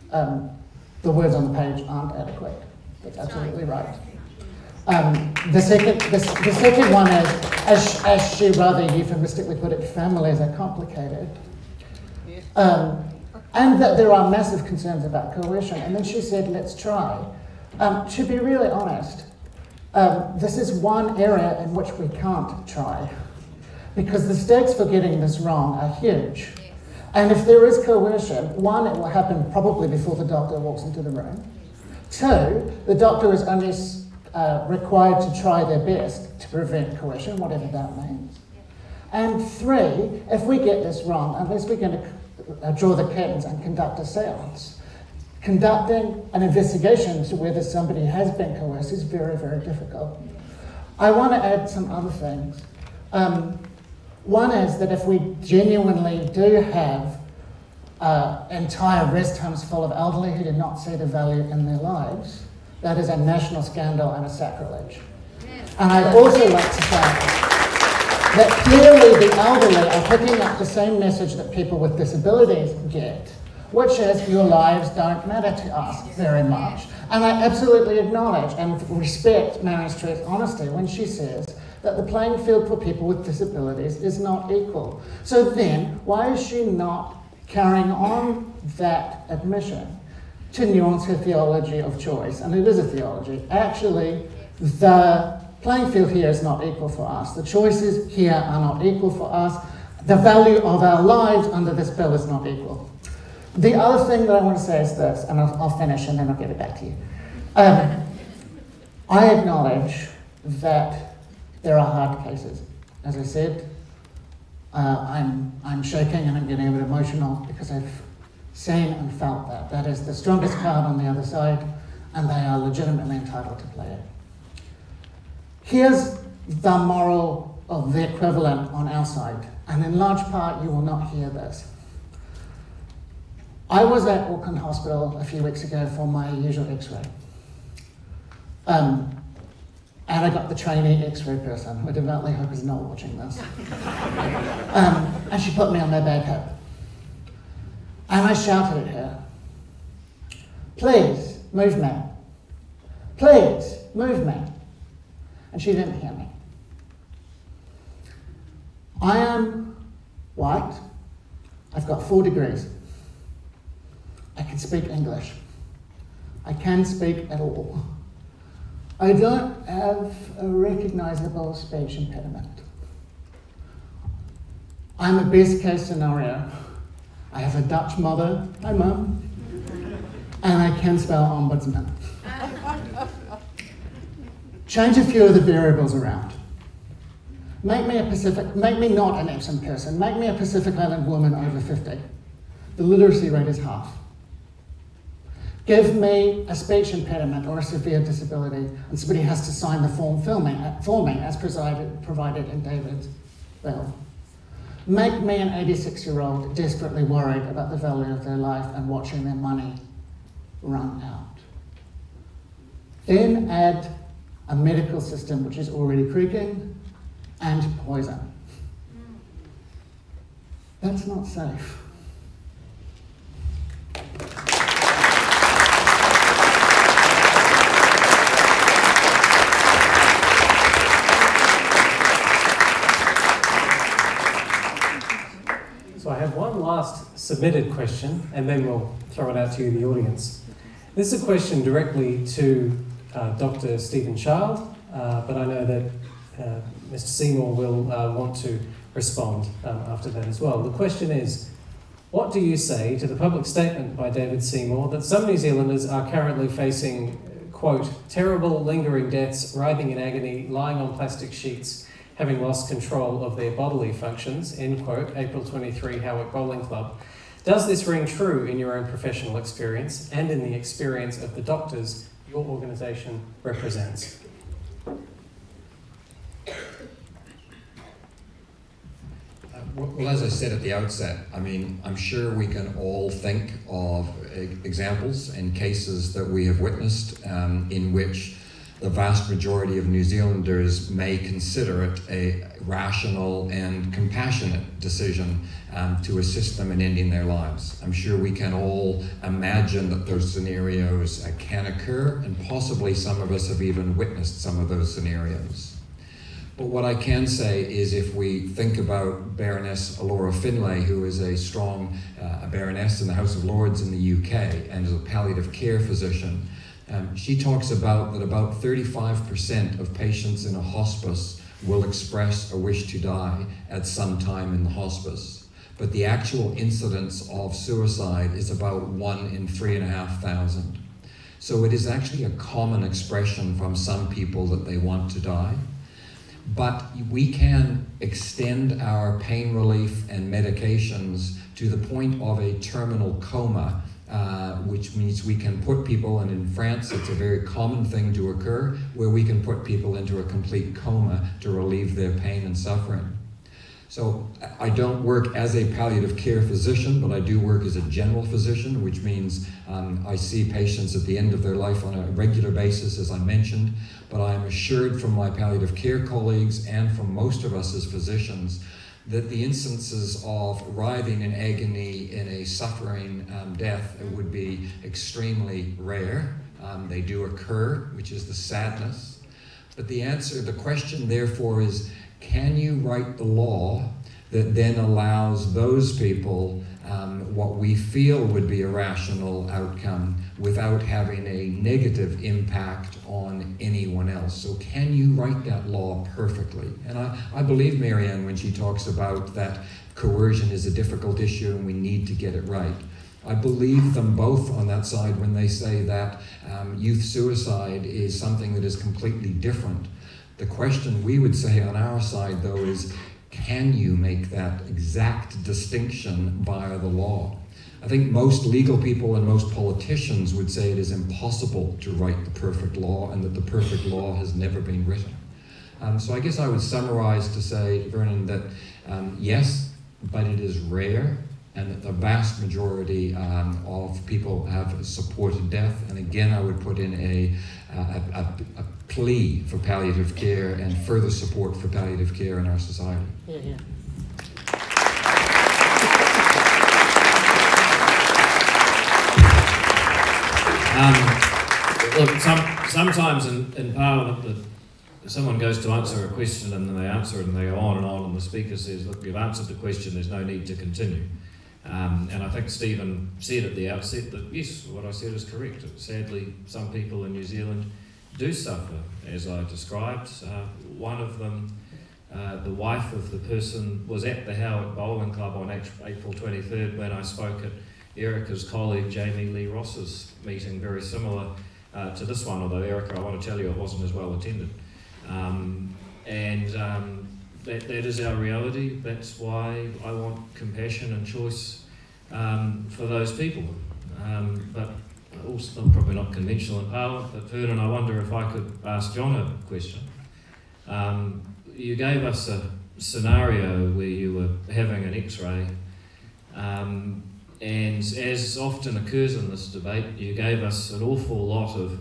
the words on the page aren't adequate. That's absolutely right. The second one is, as she rather euphemistically put it, families are complicated. And that there are massive concerns about coercion. And then she said, let's try. To be really honest, this is one area in which we can't try, because the stakes for getting this wrong are huge. And if there is coercion, one, it will happen probably before the doctor walks into the room. Two, the doctor is only required to try their best to prevent coercion, whatever that means. And three, if we get this wrong, unless we're going to draw the curtains and conduct a seance, conducting an investigation into whether somebody has been coerced is very, very difficult. I want to add some other things. One is that if we genuinely do have entire rest homes full of elderly who do not see the value in their lives, that is a national scandal and a sacrilege. And I'd also like to say that clearly the elderly are picking up the same message that people with disabilities get, which is your lives don't matter to us very much. And I absolutely acknowledge and respect Marion Street's honesty when she says that the playing field for people with disabilities is not equal. So then, why is she not carrying on that admission to nuance her theology of choice? And it is a theology. Actually, the playing field here is not equal for us. The choices here are not equal for us. The value of our lives under this bill is not equal. The other thing that I want to say is this, and I'll finish and then I'll give it back to you. I acknowledge that there are hard cases. As I said, I'm shaking and I'm getting a bit emotional because I've seen and felt that. That is the strongest card on the other side, and they are legitimately entitled to play it. Here's the moral of the equivalent on our side, and in large part you will not hear this. I was at Auckland Hospital a few weeks ago for my usual x-ray. And I got the trainee x-ray person, who I devoutly hope is not watching this. And she put me on my bad hip. And I shouted at her, "Please, move me. Please, move me." And she didn't hear me. I am white. I've got 4 degrees. I can speak English. I can speak at all. I don't have a recognisable speech impediment. I'm a best case scenario. I have a Dutch mother, hi mum, and I can spell ombudsman. Change a few of the variables around. Make me not an Epsom person, make me a Pacific Island woman over 50. The literacy rate is half. Give me a speech impediment or a severe disability, and somebody has to sign the form forming as provided in David's bill make me an 86-year-old desperately worried about the value of their life and watching their money run out. Then add a medical system which is already creaking and poison. That's not safe. So I have one last submitted question, and then we'll throw it out to you, the audience. This is a question directly to Dr. Stephen Child, but I know that Mr. Seymour will want to respond after that as well. The question is, what do you say to the public statement by David Seymour that some New Zealanders are currently facing, quote, terrible lingering deaths, writhing in agony, lying on plastic sheets, having lost control of their bodily functions, end quote, April 23, Howick Bowling Club. Does this ring true in your own professional experience and in the experience of the doctors your organisation represents? Well, as I said at the outset, I mean, I'm sure we can all think of examples and cases that we have witnessed in which the vast majority of New Zealanders may consider it a rational and compassionate decision to assist them in ending their lives. I'm sure we can all imagine that those scenarios can occur, and possibly some of us have even witnessed some of those scenarios. But what I can say is, if we think about Baroness Laura Finlay, who is a strong baroness in the House of Lords in the UK and is a palliative care physician, she talks about that about 35% of patients in a hospice will express a wish to die at some time in the hospice. But the actual incidence of suicide is about 1 in 3,500. So it is actually a common expression from some people that they want to die. But we can extend our pain relief and medications to the point of a terminal coma, which means we can put people, and in France it's a very common thing to occur, where we can put people into a complete coma to relieve their pain and suffering. So I don't work as a palliative care physician, but I do work as a general physician, which means I see patients at the end of their life on a regular basis, as I mentioned, but I am assured from my palliative care colleagues and from most of us as physicians that the instances of writhing in agony in a suffering death would be extremely rare. They do occur, which is the sadness. But the question therefore is, can you write the law that then allows those people what we feel would be a rational outcome without having a negative impact on anyone else? So can you write that law perfectly? And I believe Marianne when she talks about that coercion is a difficult issue and we need to get it right. I believe them both on that side when they say that youth suicide is something that is completely different. The question we would say on our side, though, is can you make that exact distinction via the law? I think most legal people and most politicians would say it is impossible to write the perfect law and that the perfect law has never been written. So I guess I would summarize to say, Vernon, that yes, but it is rare, and that the vast majority of people have supported death. And again, I would put in a plea for palliative care and further support for palliative care in our society. Yeah. Look, sometimes in Parliament, someone goes to answer a question and then they answer it and they go on, and the Speaker says, look, you've answered the question, there's no need to continue. And I think Stephen said at the outset that, yes, what I said is correct. Sadly, some people in New Zealand do suffer, as I described. One of them, the wife of the person, was at the Howick Bowling Club on April 23rd when I spoke at Erica's colleague Jamie Lee Ross's meeting, very similar to this one, although Erica, I want to tell you, it wasn't as well attended. That is our reality. That's why I want compassion and choice for those people. But also probably not conventional in Parliament, but Vernon, I wonder if I could ask John a question. You gave us scenario where you were having an X-ray, and as often occurs in this debate, you gave us an awful lot of,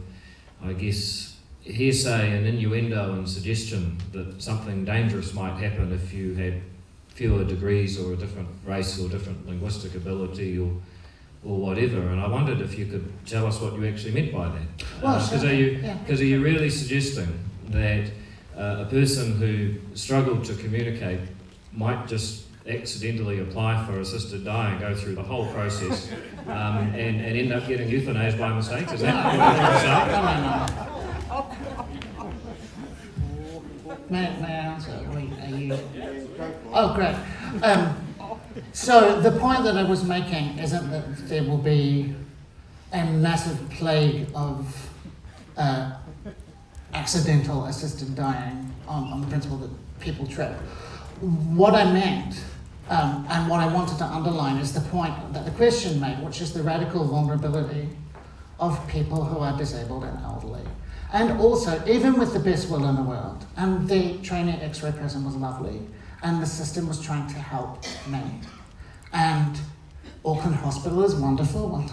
I guess, hearsay and innuendo and suggestion that something dangerous might happen if you had fewer degrees or a different race or different linguistic ability or whatever. And I wondered if you could tell us what you actually meant by that. Well, Because are you really suggesting that a person who struggled to communicate might just accidentally apply for assisted dying, go through the whole process, and end up getting euthanized by mistake? Is that what No. May I answer? Are you... Oh, great. So the point that I was making isn't that there will be a massive plague of accidental assisted dying on the principle that people trip. What I meant, and what I wanted to underline, is the point that the question made, which is the radical vulnerability of people who are disabled and elderly. And also, even with the best will in the world, and the trainee X-ray person was lovely, and the system was trying to help me. And Auckland Hospital is wonderful.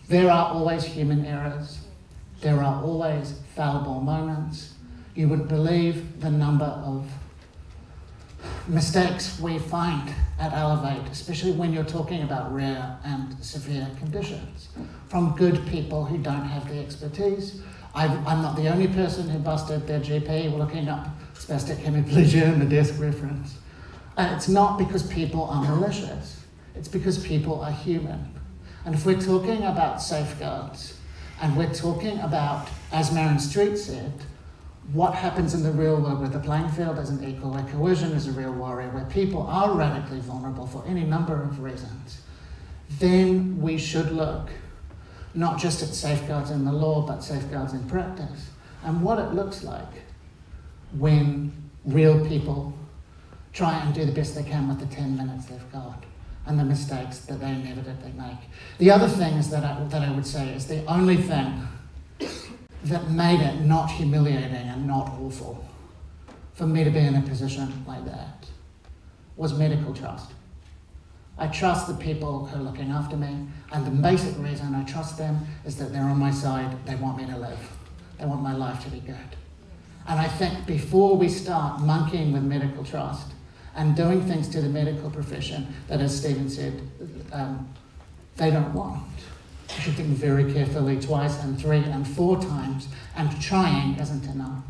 There are always human errors. There are always fallible moments. You wouldn't believe the number of mistakes we find at Elevate, especially when you're talking about rare and severe conditions, from good people who don't have the expertise. I'm not the only person who busted their GP looking up spastic hemiplegia in the desk reference. And it's not because people are malicious, it's because people are human. And if we're talking about safeguards, and we're talking about, as Marin Street said, what happens in the real world where the playing field isn't equal, where coercion is a real worry, where people are radically vulnerable for any number of reasons, then we should look not just at safeguards in the law, but safeguards in practice, and what it looks like when real people try and do the best they can with the 10 minutes they've got, and the mistakes that they inevitably make. The other thing is that I would say is the only thing that made it not humiliating and not awful for me to be in a position like that was medical trust. I trust the people who are looking after me, and the basic reason I trust them is that they're on my side, they want me to live. They want my life to be good. And I think before we start monkeying with medical trust and doing things to the medical profession that, as Stephen said, they don't want, you should think very carefully twice and 3 and 4 times, and trying isn't enough.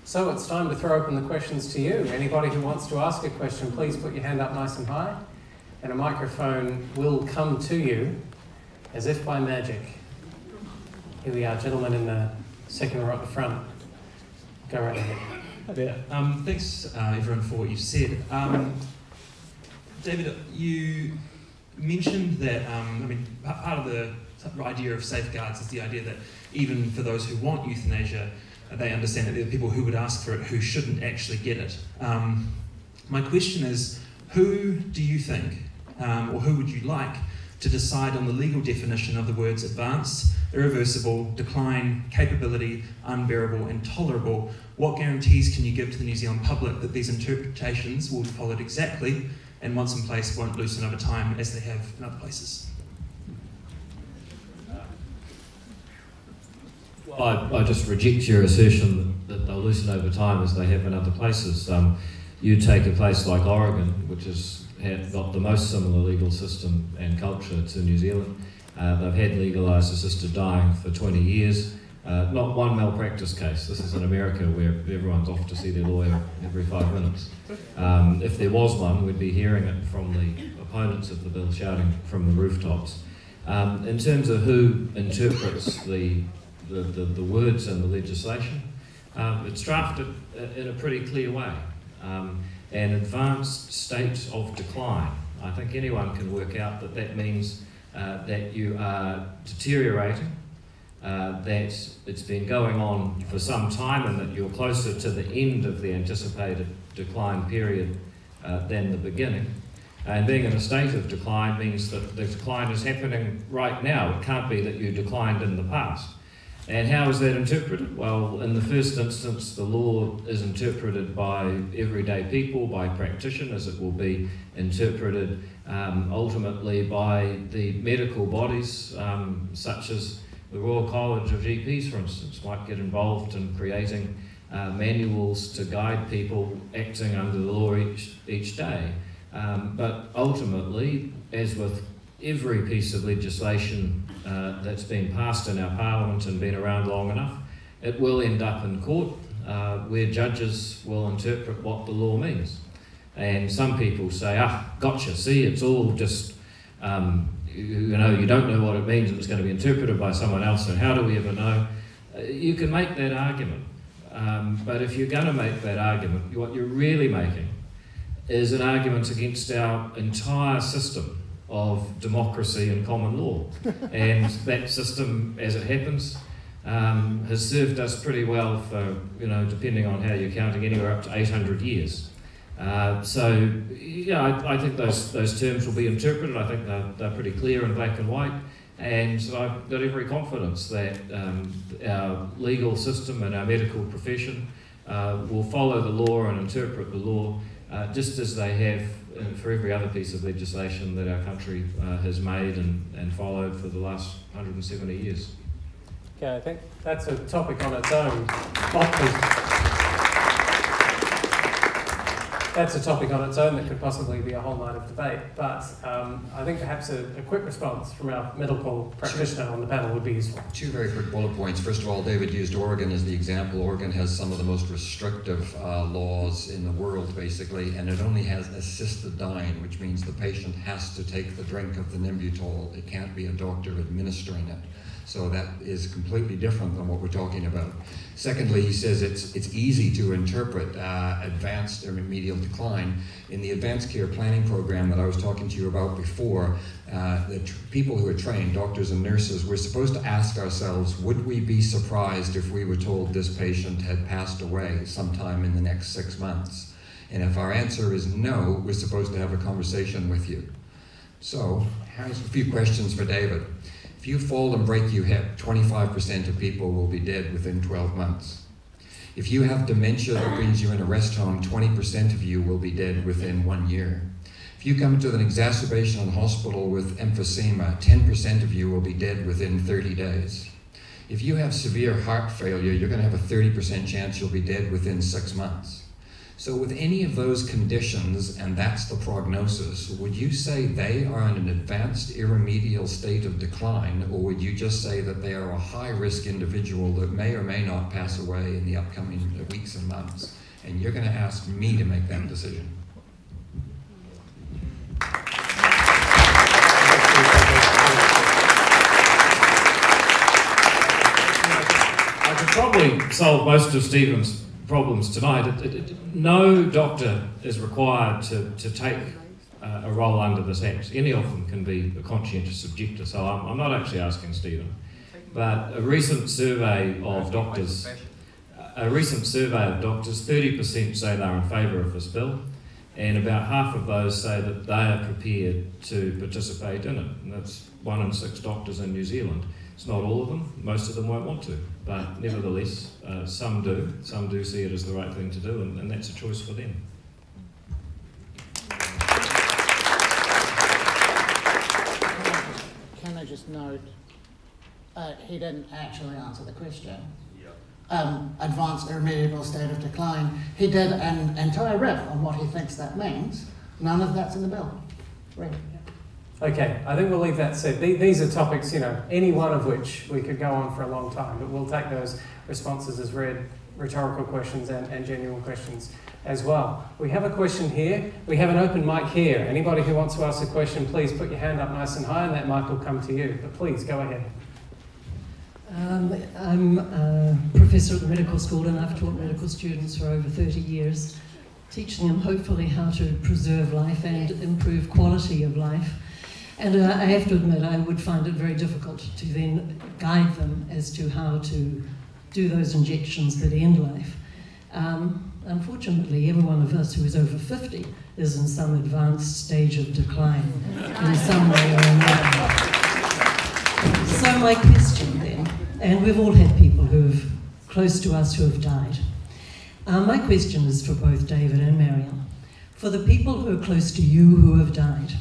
So it's time to throw open the questions to you. Anybody who wants to ask a question, please put your hand up nice and high, and a microphone will come to you as if by magic. Here we are, gentlemen in the second row at the front. Go right ahead. Hi there. Thanks everyone for what you've said. David, you mentioned that, part of the idea of safeguards is the idea that even for those who want euthanasia, they understand that there are people who would ask for it who shouldn't actually get it. My question is, who do you think, or who would you like to decide on the legal definition of the words advanced, irreversible, decline, capability, unbearable, and tolerable? What guarantees can you give to the New Zealand public that these interpretations will be followed exactly, and once in place won't loosen over time as they have in other places? Well, I just reject your assertion that they'll loosen over time as they have in other places. You take a place like Oregon, which has got the most similar legal system and culture to New Zealand. They've had legalised assisted dying for 20 years. Not one malpractice case. This is in America where everyone's off to see their lawyer every 5 minutes. If there was one, we'd be hearing it from the opponents of the bill shouting from the rooftops. In terms of who interprets the words in the legislation, it's drafted in a pretty clear way. An advanced state of decline. I think anyone can work out that that means that you are deteriorating, that it's been going on for some time, and that you're closer to the end of the anticipated decline period than the beginning. And being in a state of decline means that the decline is happening right now. It can't be that you declined in the past. And how is that interpreted? Well, in the first instance, the law is interpreted by everyday people, by practitioners. It will be interpreted ultimately by the medical bodies, such as the Royal College of GPs, for instance, might get involved in creating manuals to guide people acting under the law each day. But ultimately, as with every piece of legislation that's been passed in our Parliament and been around long enough, it will end up in court where judges will interpret what the law means. And some people say, gotcha, see, it's all just, you don't know what it means and it's going to be interpreted by someone else, and how do we ever know? You can make that argument. But if you're going to make that argument, what you're really making is an argument against our entire system of democracy and common law. And that system, as it happens, has served us pretty well for, depending on how you're counting, anywhere up to 800 years. I think those terms will be interpreted. I think they're pretty clear in black and white. And so I've got every confidence that our legal system and our medical profession will follow the law and interpret the law just as they have for every other piece of legislation that our country has made and followed for the last 170 years. Okay, I think that's a topic on its own. That's a topic on its own that could possibly be a whole night of debate, but I think perhaps a quick response from our medical practitioner on the panel would be useful. Two very quick bullet points. First of all, David used Oregon as the example. Oregon has some of the most restrictive laws in the world, basically, and it only has assisted dying, which means the patient has to take the drink of the Nembutal. It can't be a doctor administering it. So that is completely different than what we're talking about. Secondly, he says it's easy to interpret advanced or remedial decline. In the advanced care planning program that I was talking to you about before, the people who are trained, doctors and nurses, we're supposed to ask ourselves, would we be surprised if we were told this patient had passed away sometime in the next 6 months? And if our answer is no, we're supposed to have a conversation with you. So, here's a few questions for David. If you fall and break your hip, 25% of people will be dead within 12 months. If you have dementia that brings you in a rest home, 20% of you will be dead within 1 year. If you come to an exacerbation in hospital with emphysema, 10% of you will be dead within 30 days. If you have severe heart failure, you're going to have a 30% chance you'll be dead within 6 months. So with any of those conditions, and that's the prognosis, would you say they are in an advanced irremediable state of decline, or would you just say that they are a high-risk individual that may or may not pass away in the upcoming weeks and months? And you're going to ask me to make that decision. I could probably solve most of Stephen's problems tonight. No doctor is required to take a role under this Act. Any of them can be a conscientious objector, so I'm not actually asking Stephen. But a recent survey of doctors, 30% say they're in favour of this bill, and about half of those say that they are prepared to participate in it. And that's 1 in 6 doctors in New Zealand. It's not all of them, most of them won't want to, but nevertheless, some do. Some do see it as the right thing to do, and that's a choice for them. Can I just note, he didn't actually answer the question. Advanced irremediable state of decline. He did an entire riff on what he thinks that means. None of that's in the bill. Right. Okay, I think we'll leave that said. These are topics, any one of which we could go on for a long time, but we'll take those responses as read, rhetorical questions and genuine questions as well. We have a question here. We have an open mic here. Anybody who wants to ask a question, please put your hand up nice and high and that mic will come to you. But please, go ahead. I'm a professor at the medical school and I've taught medical students for over 30 years, teaching them hopefully how to preserve life and improve quality of life. And I have to admit, I would find it very difficult to then guide them as to how to do those injections that end life. Unfortunately, every one of us who is over 50 is in some advanced stage of decline in some way or another. So my question then, and we've all had people who've close to us who have died. My question is for both David and Marion. For the people who are close to you who have died,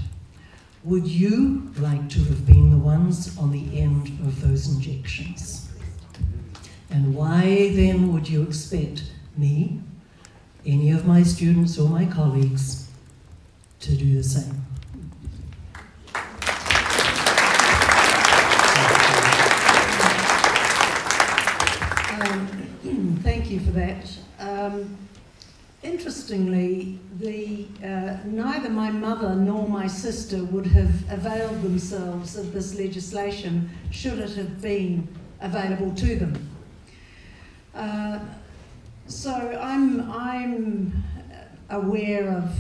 would you like to have been the ones on the end of those injections? And why then would you expect me, any of my students or my colleagues, to do the same? Thank you for that. Interestingly, neither my mother nor my sister would have availed themselves of this legislation should it have been available to them. So I'm aware of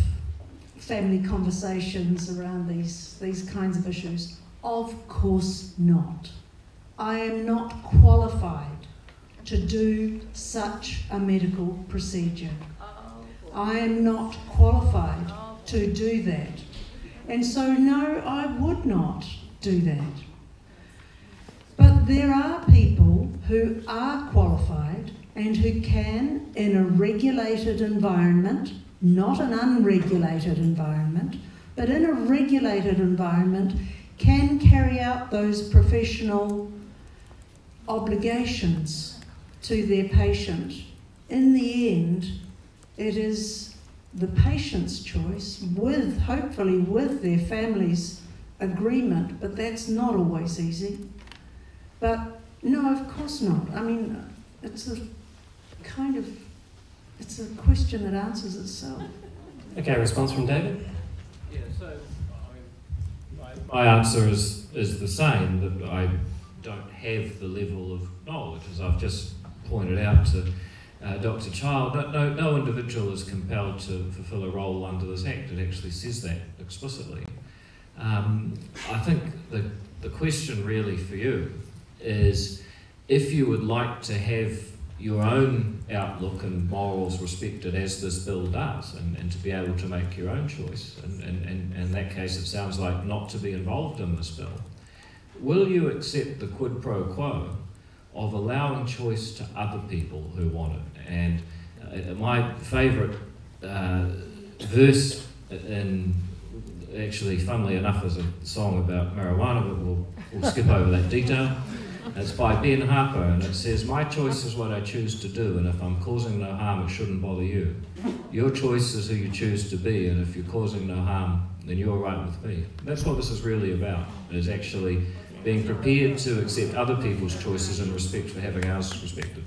family conversations around these kinds of issues. Of course not. I am not qualified to do such a medical procedure. I am not qualified to do that. And so no, I would not do that. But there are people who are qualified and who can, in a regulated environment, not an unregulated environment, but in a regulated environment, can carry out those professional obligations to their patient. In the end, it is the patient's choice, hopefully with their family's agreement, but that's not always easy. But no, of course not. I mean, it's a question that answers itself. Okay, response from David? Yeah, so my answer is the same, that I don't have the level of knowledge, as I've just pointed out to Dr. Child. No individual is compelled to fulfil a role under this Act. It actually says that explicitly. I think the question really for you is, if you would like to have your own outlook and morals respected as this bill does, and to be able to make your own choice, and in that case it sounds like not to be involved in this bill, will you accept the quid pro quo of allowing choice to other people who want it? And my favourite verse in, actually funnily enough, is a song about marijuana, but we'll skip over that detail. It's by Ben Harper, and it says, "My choice is what I choose to do, and if I'm causing no harm, it shouldn't bother you. Your choice is who you choose to be, and if you're causing no harm, then you're right with me." That's what this is really about, is actually being prepared to accept other people's choices and respect for having ours respected.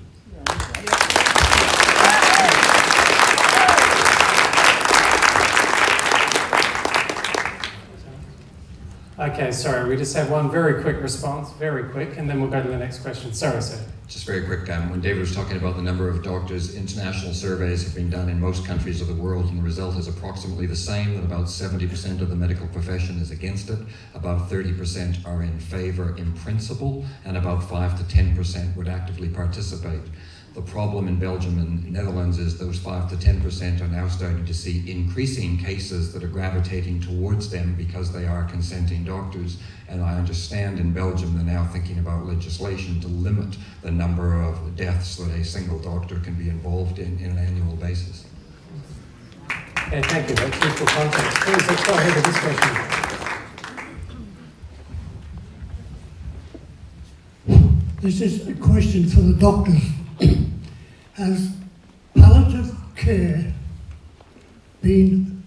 Okay, sorry, we just have one very quick response, very quick, and then we'll go to the next question. Sorry, sir. Just very quick, when David was talking about the number of doctors, international surveys have been done in most countries of the world, and the result is approximately the same, that about 70% of the medical profession is against it, about 30% are in favour in principle, and about 5 to 10% would actively participate. The problem in Belgium and Netherlands is those 5 to 10% are now starting to see increasing cases that are gravitating towards them because they are consenting doctors. And I understand in Belgium they're now thinking about legislation to limit the number of deaths that a single doctor can be involved in an annual basis. Okay, thank you. That's useful context. Please, let's go ahead with this question. This is a question for the doctors. Has palliative care been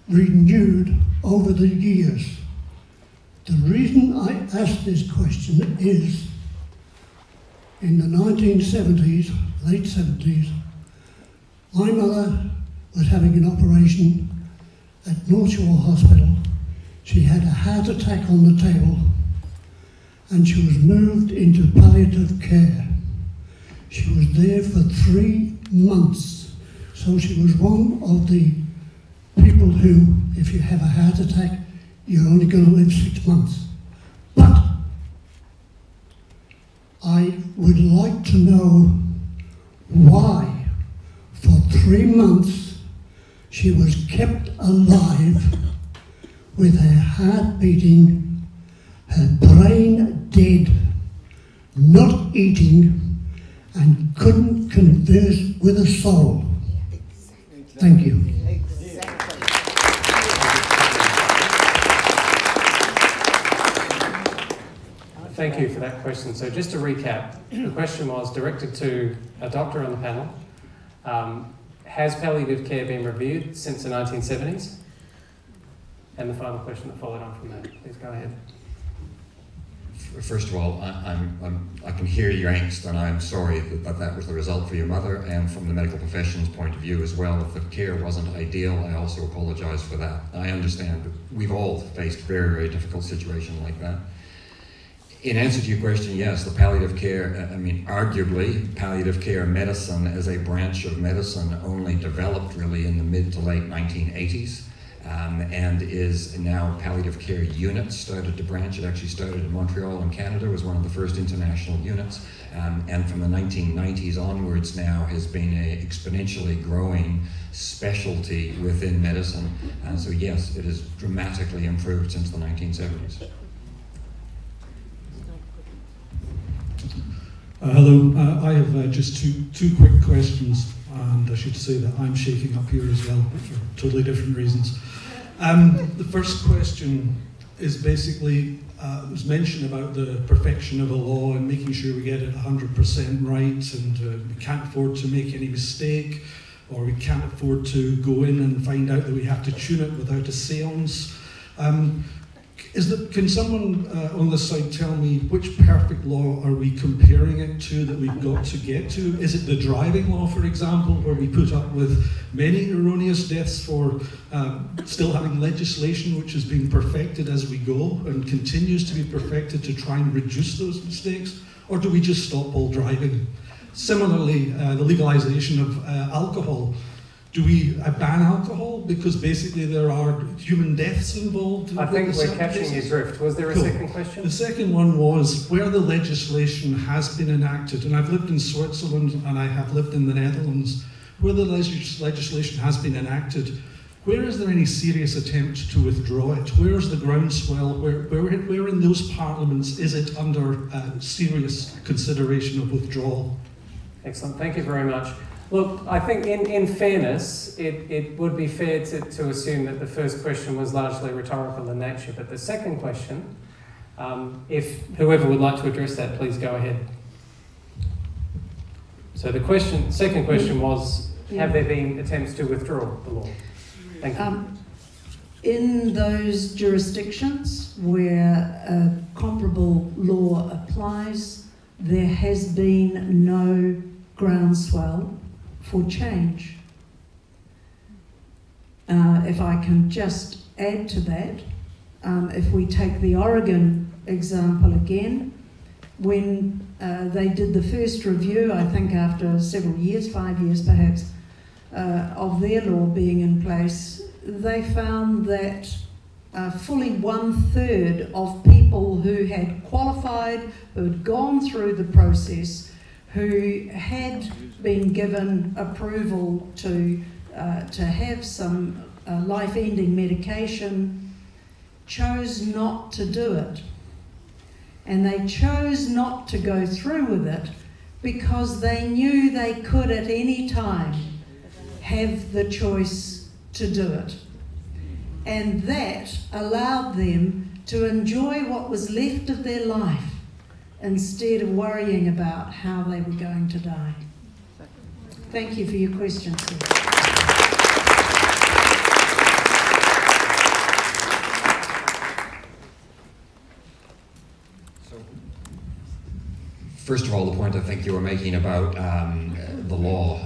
renewed over the years? The reason I ask this question is, in the 1970s, late 70s, my mother was having an operation at North Shore Hospital. She had a heart attack on the table, and she was moved into palliative care. She was there for 3 months, so she was one of the people who, if you have a heart attack, you're only going to live 6 months. But I would like to know why, For 3 months, she was kept alive with her heart beating, her brain dead, not eating, and couldn't converse with a soul. Thank you. Thank you for that question. So just to recap, the question was directed to a doctor on the panel. Has palliative care been reviewed since the 1970s? And the final question that followed on from that. Please go ahead. First of all, I can hear your angst, and I'm sorry that was the result for your mother, and from the medical profession's point of view as well. If the care wasn't ideal, I also apologise for that. I understand, but we've all faced very, very difficult situations like that. In answer to your question, yes, the palliative care, arguably, palliative care medicine as a branch of medicine only developed really in the mid to late 1980s. And is now palliative care units started to branch. It actually started in Montreal in Canada, was one of the first international units, and from the 1990s onwards now has been an exponentially growing specialty within medicine. And so yes, it has dramatically improved since the 1970s. Hello, I have just two quick questions, and I should say that I'm shaking up here as well, but for totally different reasons. The first question is basically, it was mentioned about the perfection of a law and making sure we get it 100% right, and we can't afford to make any mistake, or we can't afford to go in and find out that we have to tune it without a séance. Can someone on this side tell me which perfect law are we comparing it to that we've got to get to? Is it the driving law, for example, where we put up with many erroneous deaths for still having legislation which is being perfected as we go and continues to be perfected to try and reduce those mistakes? Or do we just stop all driving? Similarly, the legalization of alcohol. Do we ban alcohol because basically there are human deaths involved? I think we're catching your drift. Was there a second question? The second one was where the legislation has been enacted, and I've lived in Switzerland and I have lived in the Netherlands, where the legislation has been enacted, where is there any serious attempt to withdraw it? Where is the groundswell? Where in those parliaments is it under serious consideration of withdrawal? Excellent. Thank you very much. Look, I think in fairness, it would be fair to assume that the first question was largely rhetorical in nature, but the second question, if whoever would like to address that, please go ahead. So the second question was, have there been attempts to withdraw the law? Thank you. In those jurisdictions where a comparable law applies, there has been no groundswell for change. If I can just add to that, if we take the Oregon example again, when they did the first review, I think after several years, 5 years perhaps, of their law being in place, they found that fully 1/3 of people who had qualified, who had gone through the process, who had been given approval to have some life-ending medication, chose not to do it. And they chose not to go through with it because they knew they could at any time have the choice to do it. And that allowed them to enjoy what was left of their life instead of worrying about how they were going to die. Thank you for your question, sir. First of all, the point I think you were making about the law,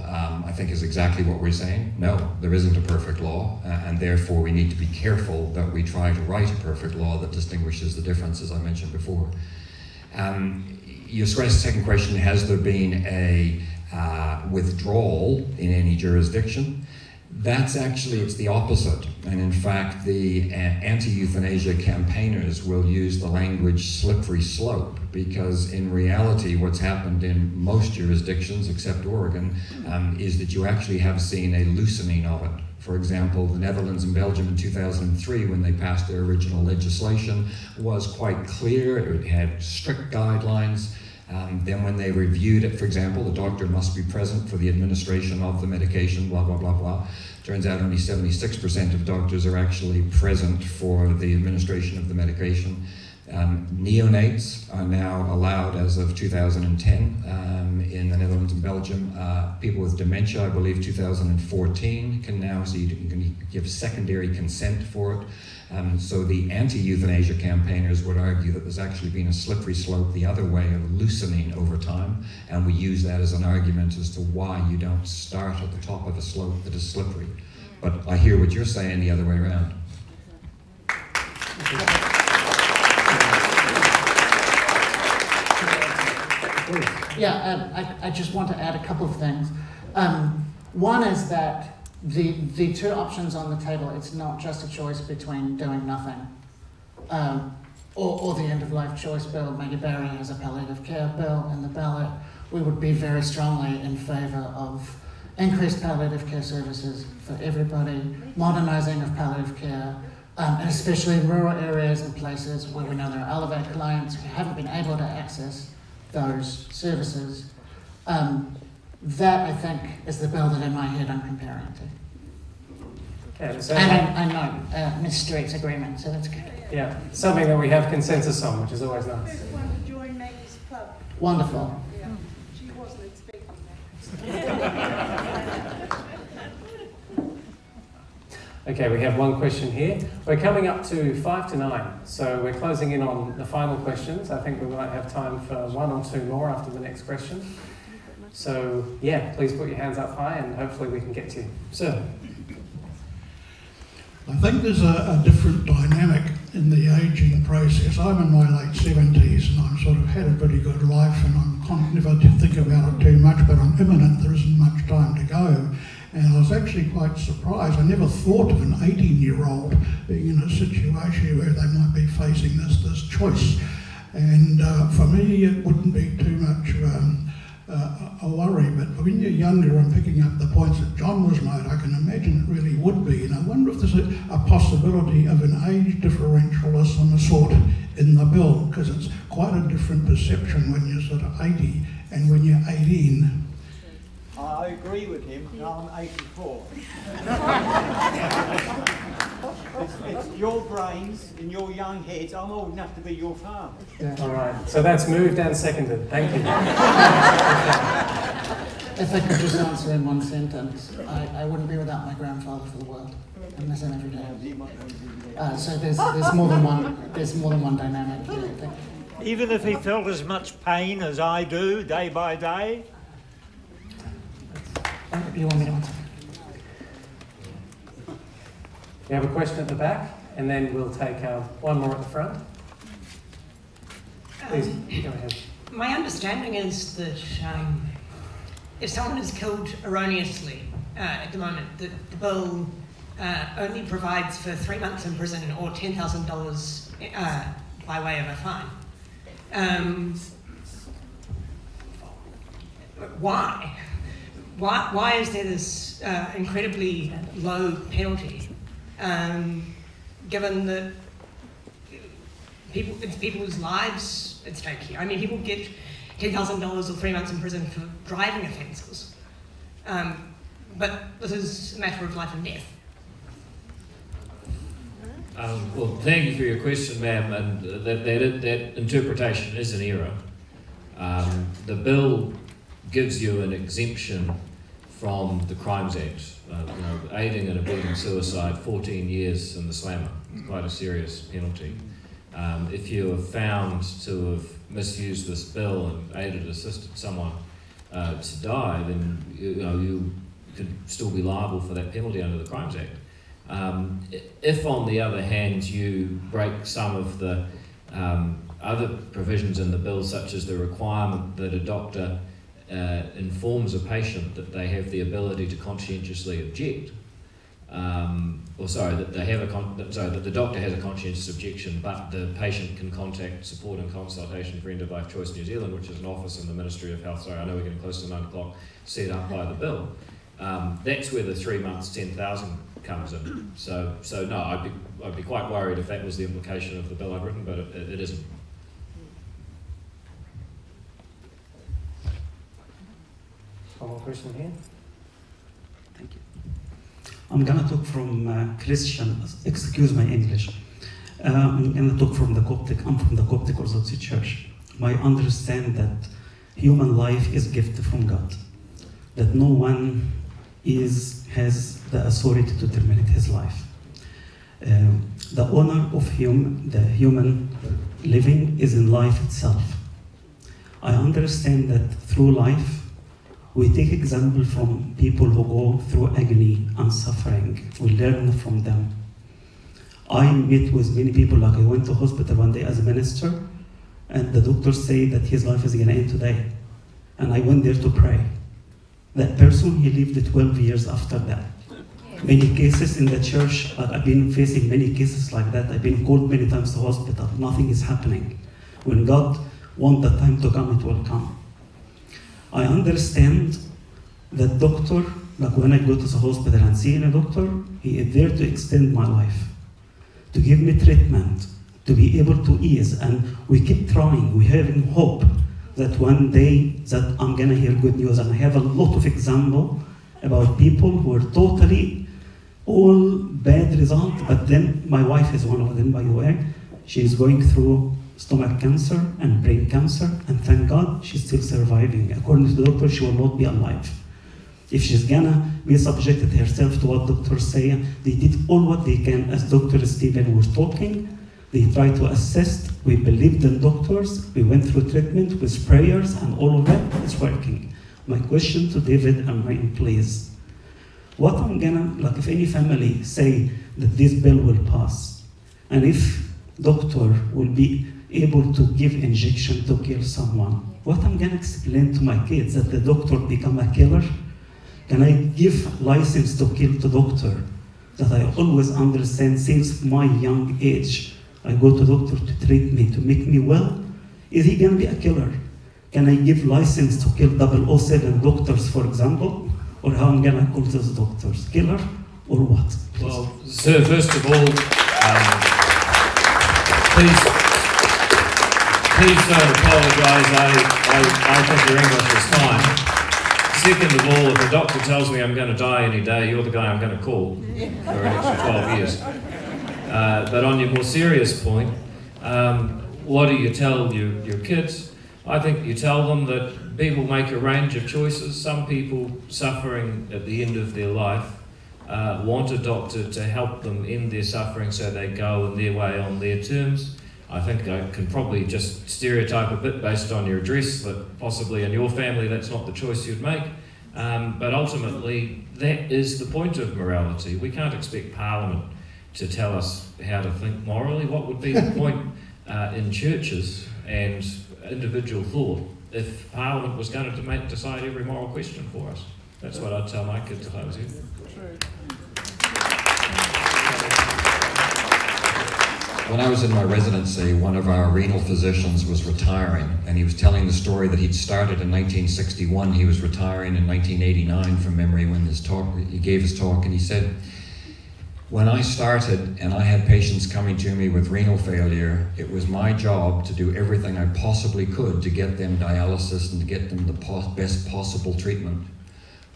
I think is exactly what we're saying. No, there isn't a perfect law, and therefore we need to be careful that we try to write a perfect law that distinguishes the difference, as I mentioned before. Your second question, has there been a withdrawal in any jurisdiction? That's actually, it's the opposite. And in fact, the anti-euthanasia campaigners will use the language slippery slope, because in reality, what's happened in most jurisdictions, except Oregon, is that you actually have seen a loosening of it. For example, the Netherlands and Belgium in 2003, when they passed their original legislation, was quite clear. It had strict guidelines. Then when they reviewed it, for example, the doctor must be present for the administration of the medication, blah, blah, blah, blah. Turns out only 76% of doctors are actually present for the administration of the medication. Neonates are now allowed as of 2010 in the Netherlands and Belgium. People with dementia, I believe 2014, can now, so you can give secondary consent for it. So the anti-euthanasia campaigners would argue that there's actually been a slippery slope the other way of loosening over time, and we use that as an argument as to why you don't start at the top of a slope that is slippery. But I hear what you're saying the other way around. Yeah, I just want to add a couple of things. One is that the two options on the table, it's not just a choice between doing nothing or the end-of-life choice bill. Maggie Barry has a palliative care bill in the ballot. We would be very strongly in favour of increased palliative care services for everybody, modernising of palliative care, and especially in rural areas and places where we know there are Elevate clients who haven't been able to access those services. That, I think, is the bill that in my head I'm comparing to. Okay, so and I know Ms. Street's agreement, so that's good. Yeah, something that we have consensus on, which is always nice. I just want to join Maggie's club. Wonderful. Yeah, she wasn't expecting that. Okay, we have one question here. We're coming up to 5 to 9, so we're closing in on the final questions. I think we might have time for one or two more after the next question. So, yeah, please put your hands up high and hopefully we can get to you. Sir. I think there's a different dynamic in the ageing process. I'm in my late 70s and I'm sort of had a pretty good life, and I'm never to think about it too much, but I'm imminent, there isn't much time to go. And I was actually quite surprised. I never thought of an 18-year-old being in a situation where they might be facing this choice. And for me, it wouldn't be too much a worry, but when you're younger, and picking up the points that John was made, I can imagine it really would be. And I wonder if there's a possibility of an age differential of some sort in the bill, because it's quite a different perception when you're sort of 80 and when you're 18. I agree with him. Now I'm 84. it's your brains in your young heads. I'm old enough to be your father. Yeah. All right. So that's moved and seconded. Thank you. If I could just answer in one sentence, I wouldn't be without my grandfather for the world. I miss him every day. So there's more than one dynamic here, I think. Even if he felt as much pain as I do day by day. You want me to answer? We have a question at the back, and then we'll take one more at the front. Please, go ahead. My understanding is that if someone is killed erroneously at the moment, the bill only provides for 3 months in prison or $10,000 by way of a fine. Why? Why is there this incredibly low penalty, given that it's people's lives at stake here? I mean, people get $10,000 or 3 months in prison for driving offences, but this is a matter of life and death. Well, thank you for your question, ma'am, and that interpretation is an error. The bill gives you an exemption from the Crimes Act. Aiding and abetting suicide, 14 years in the slammer. It's quite a serious penalty. If you are found to have misused this bill and aided, assisted someone to die, then you could still be liable for that penalty under the Crimes Act. If, on the other hand, you break some of the other provisions in the bill, such as the requirement that a doctor informs a patient that they have the ability to conscientiously object, that the doctor has a conscientious objection, but the patient can contact Support and Consultation for End of Life Choice New Zealand, which is an office in the Ministry of Health. Sorry, I know we're getting close to 9 o'clock, set up by the bill. That's where the 3 months, 10,000 comes in. So no, I'd be quite worried if that was the implication of the bill I've written, but it isn't. One more question here. Thank you. I'm going to talk from Christian, excuse my English. I'm going to talk from the Coptic. I'm from the Coptic Orthodox Church. I understand that human life is a gift from God, that no one has the authority to terminate his life. The honor of the human living is in life itself. I understand that through life, we take example from people who go through agony and suffering. We learn from them. I met with many people, like I went to hospital one day as a minister, and the doctors say that his life is going to end today. And I went there to pray. That person, he lived 12 years after that. Many cases in the church, I've been facing many cases like that. I've been called many times to hospital. Nothing is happening. When God wants the time to come, it will come. I understand that doctor, like when I go to the hospital and see a doctor, he is there to extend my life, to give me treatment, to be able to ease. And we keep trying, we're having hope that one day that I'm gonna hear good news. And I have a lot of examples about people who are totally all bad results, but then my wife is one of them, by the way. She's going through stomach cancer and brain cancer, and thank God she's still surviving. According to the doctor, she will not be alive. If she's gonna be subjected herself to what doctors say, they did all what they can. As Dr. Stephen was talking, they try to assist. We believed in doctors. We went through treatment with prayers, and all of that is working. My question to David and Ryan, please. What I'm gonna, like if any family say that this bill will pass, and if doctor will be able to give injection to kill someone, what I'm gonna explain to my kids that the doctor become a killer? Can I give license to kill the doctor? That I always understand since my young age, I go to doctor to treat me, to make me well. Is he gonna be a killer? Can I give license to kill 007 doctors, for example? Or how I'm gonna call those doctors? Killer or what? Please. Well, sir, first of all, please don't apologise. I think your English is fine. Second of all, if the doctor tells me I'm going to die any day, you're the guy I'm going to call for an extra 12 years. But on your more serious point, what do you tell your kids? I think you tell them that people make a range of choices. Some people suffering at the end of their life want a doctor to help them end their suffering so they go in their way on their terms. I think I can probably just stereotype a bit based on your address that possibly in your family that's not the choice you'd make. But ultimately, that is the point of morality. We can't expect Parliament to tell us how to think morally. What would be the point in churches and individual thought if Parliament was going to decide every moral question for us? That's what I'd tell my kids if I was here. When I was in my residency, one of our renal physicians was retiring, and he was telling the story that he'd started in 1961. He was retiring in 1989 from memory when he gave his talk, and he said, when I started and I had patients coming to me with renal failure, it was my job to do everything I possibly could to get them dialysis and to get them the best possible treatment.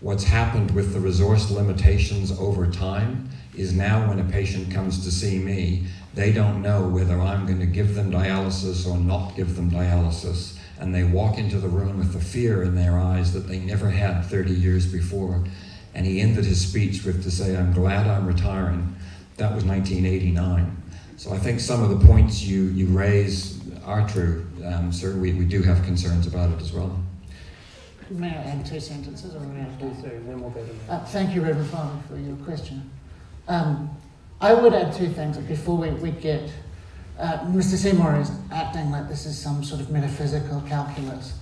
What's happened with the resource limitations over time is now when a patient comes to see me, they don't know whether I'm going to give them dialysis or not give them dialysis. And they walk into the room with the fear in their eyes that they never had 30 years before. And he ended his speech with to say, I'm glad I'm retiring. That was 1989. So I think some of the points you raise are true. Sir, we do have concerns about it as well. May I add 2 sentences? Or may I do so, then we'll go to thank you, Reverend Father, for your question. I would add 2 things before we get... Mr. Seymour is acting like this is some sort of metaphysical calculus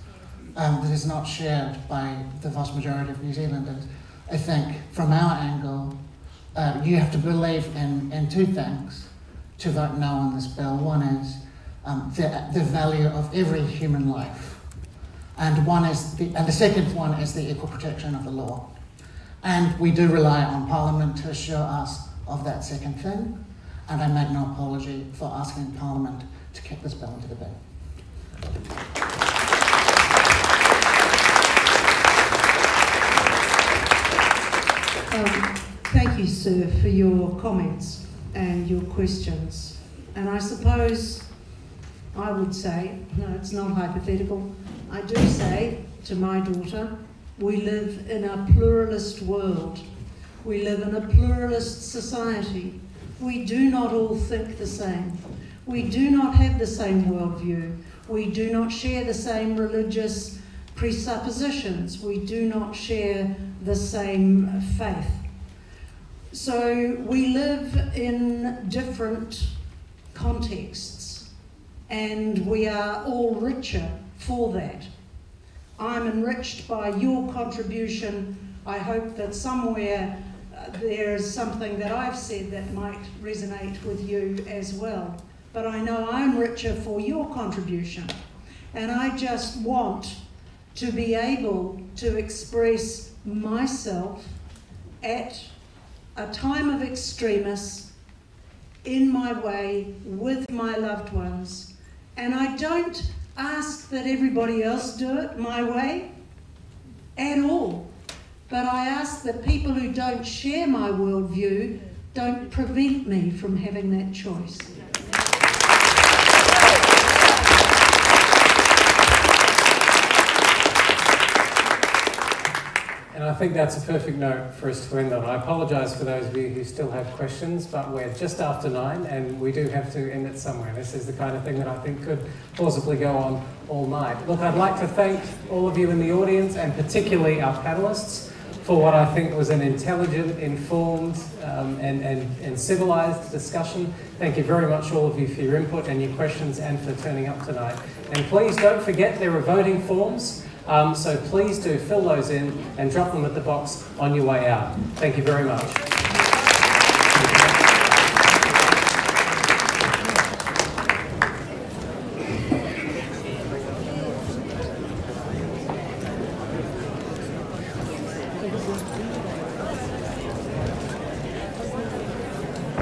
that is not shared by the vast majority of New Zealanders. I think from our angle, you have to believe in two things to vote no on this bill. One is the value of every human life, and the second one is the equal protection of the law. And we do rely on Parliament to assure us of that second thing, and I make no apology for asking Parliament to kick this bill into the bin. Thank you, sir, for your comments and your questions. And I suppose I would say, no, it's not hypothetical, I do say to my daughter, we live in a pluralist world. We live in a pluralist society. We do not all think the same. We do not have the same worldview. We do not share the same religious presuppositions. We do not share the same faith. So we live in different contexts, and we are all richer for that. I'm enriched by your contribution. I hope that somewhere there's something that I've said that might resonate with you as well. But I know I'm richer for your contribution. And I just want to be able to express myself at a time of extremis in my way with my loved ones. And I don't ask that everybody else do it my way at all. But I ask that people who don't share my worldview don't prevent me from having that choice. And I think that's a perfect note for us to end on. I apologise for those of you who still have questions, but we're just after 9 and we do have to end it somewhere. This is the kind of thing that I think could plausibly go on all night. Look, I'd like to thank all of you in the audience, and particularly our panellists, for what I think was an intelligent, informed and civilised discussion. Thank you very much, all of you, for your input and your questions and for turning up tonight. And please don't forget there are voting forms. So please do fill those in and drop them at the box on your way out. Thank you very much.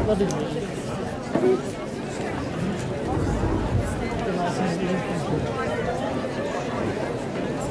Love you.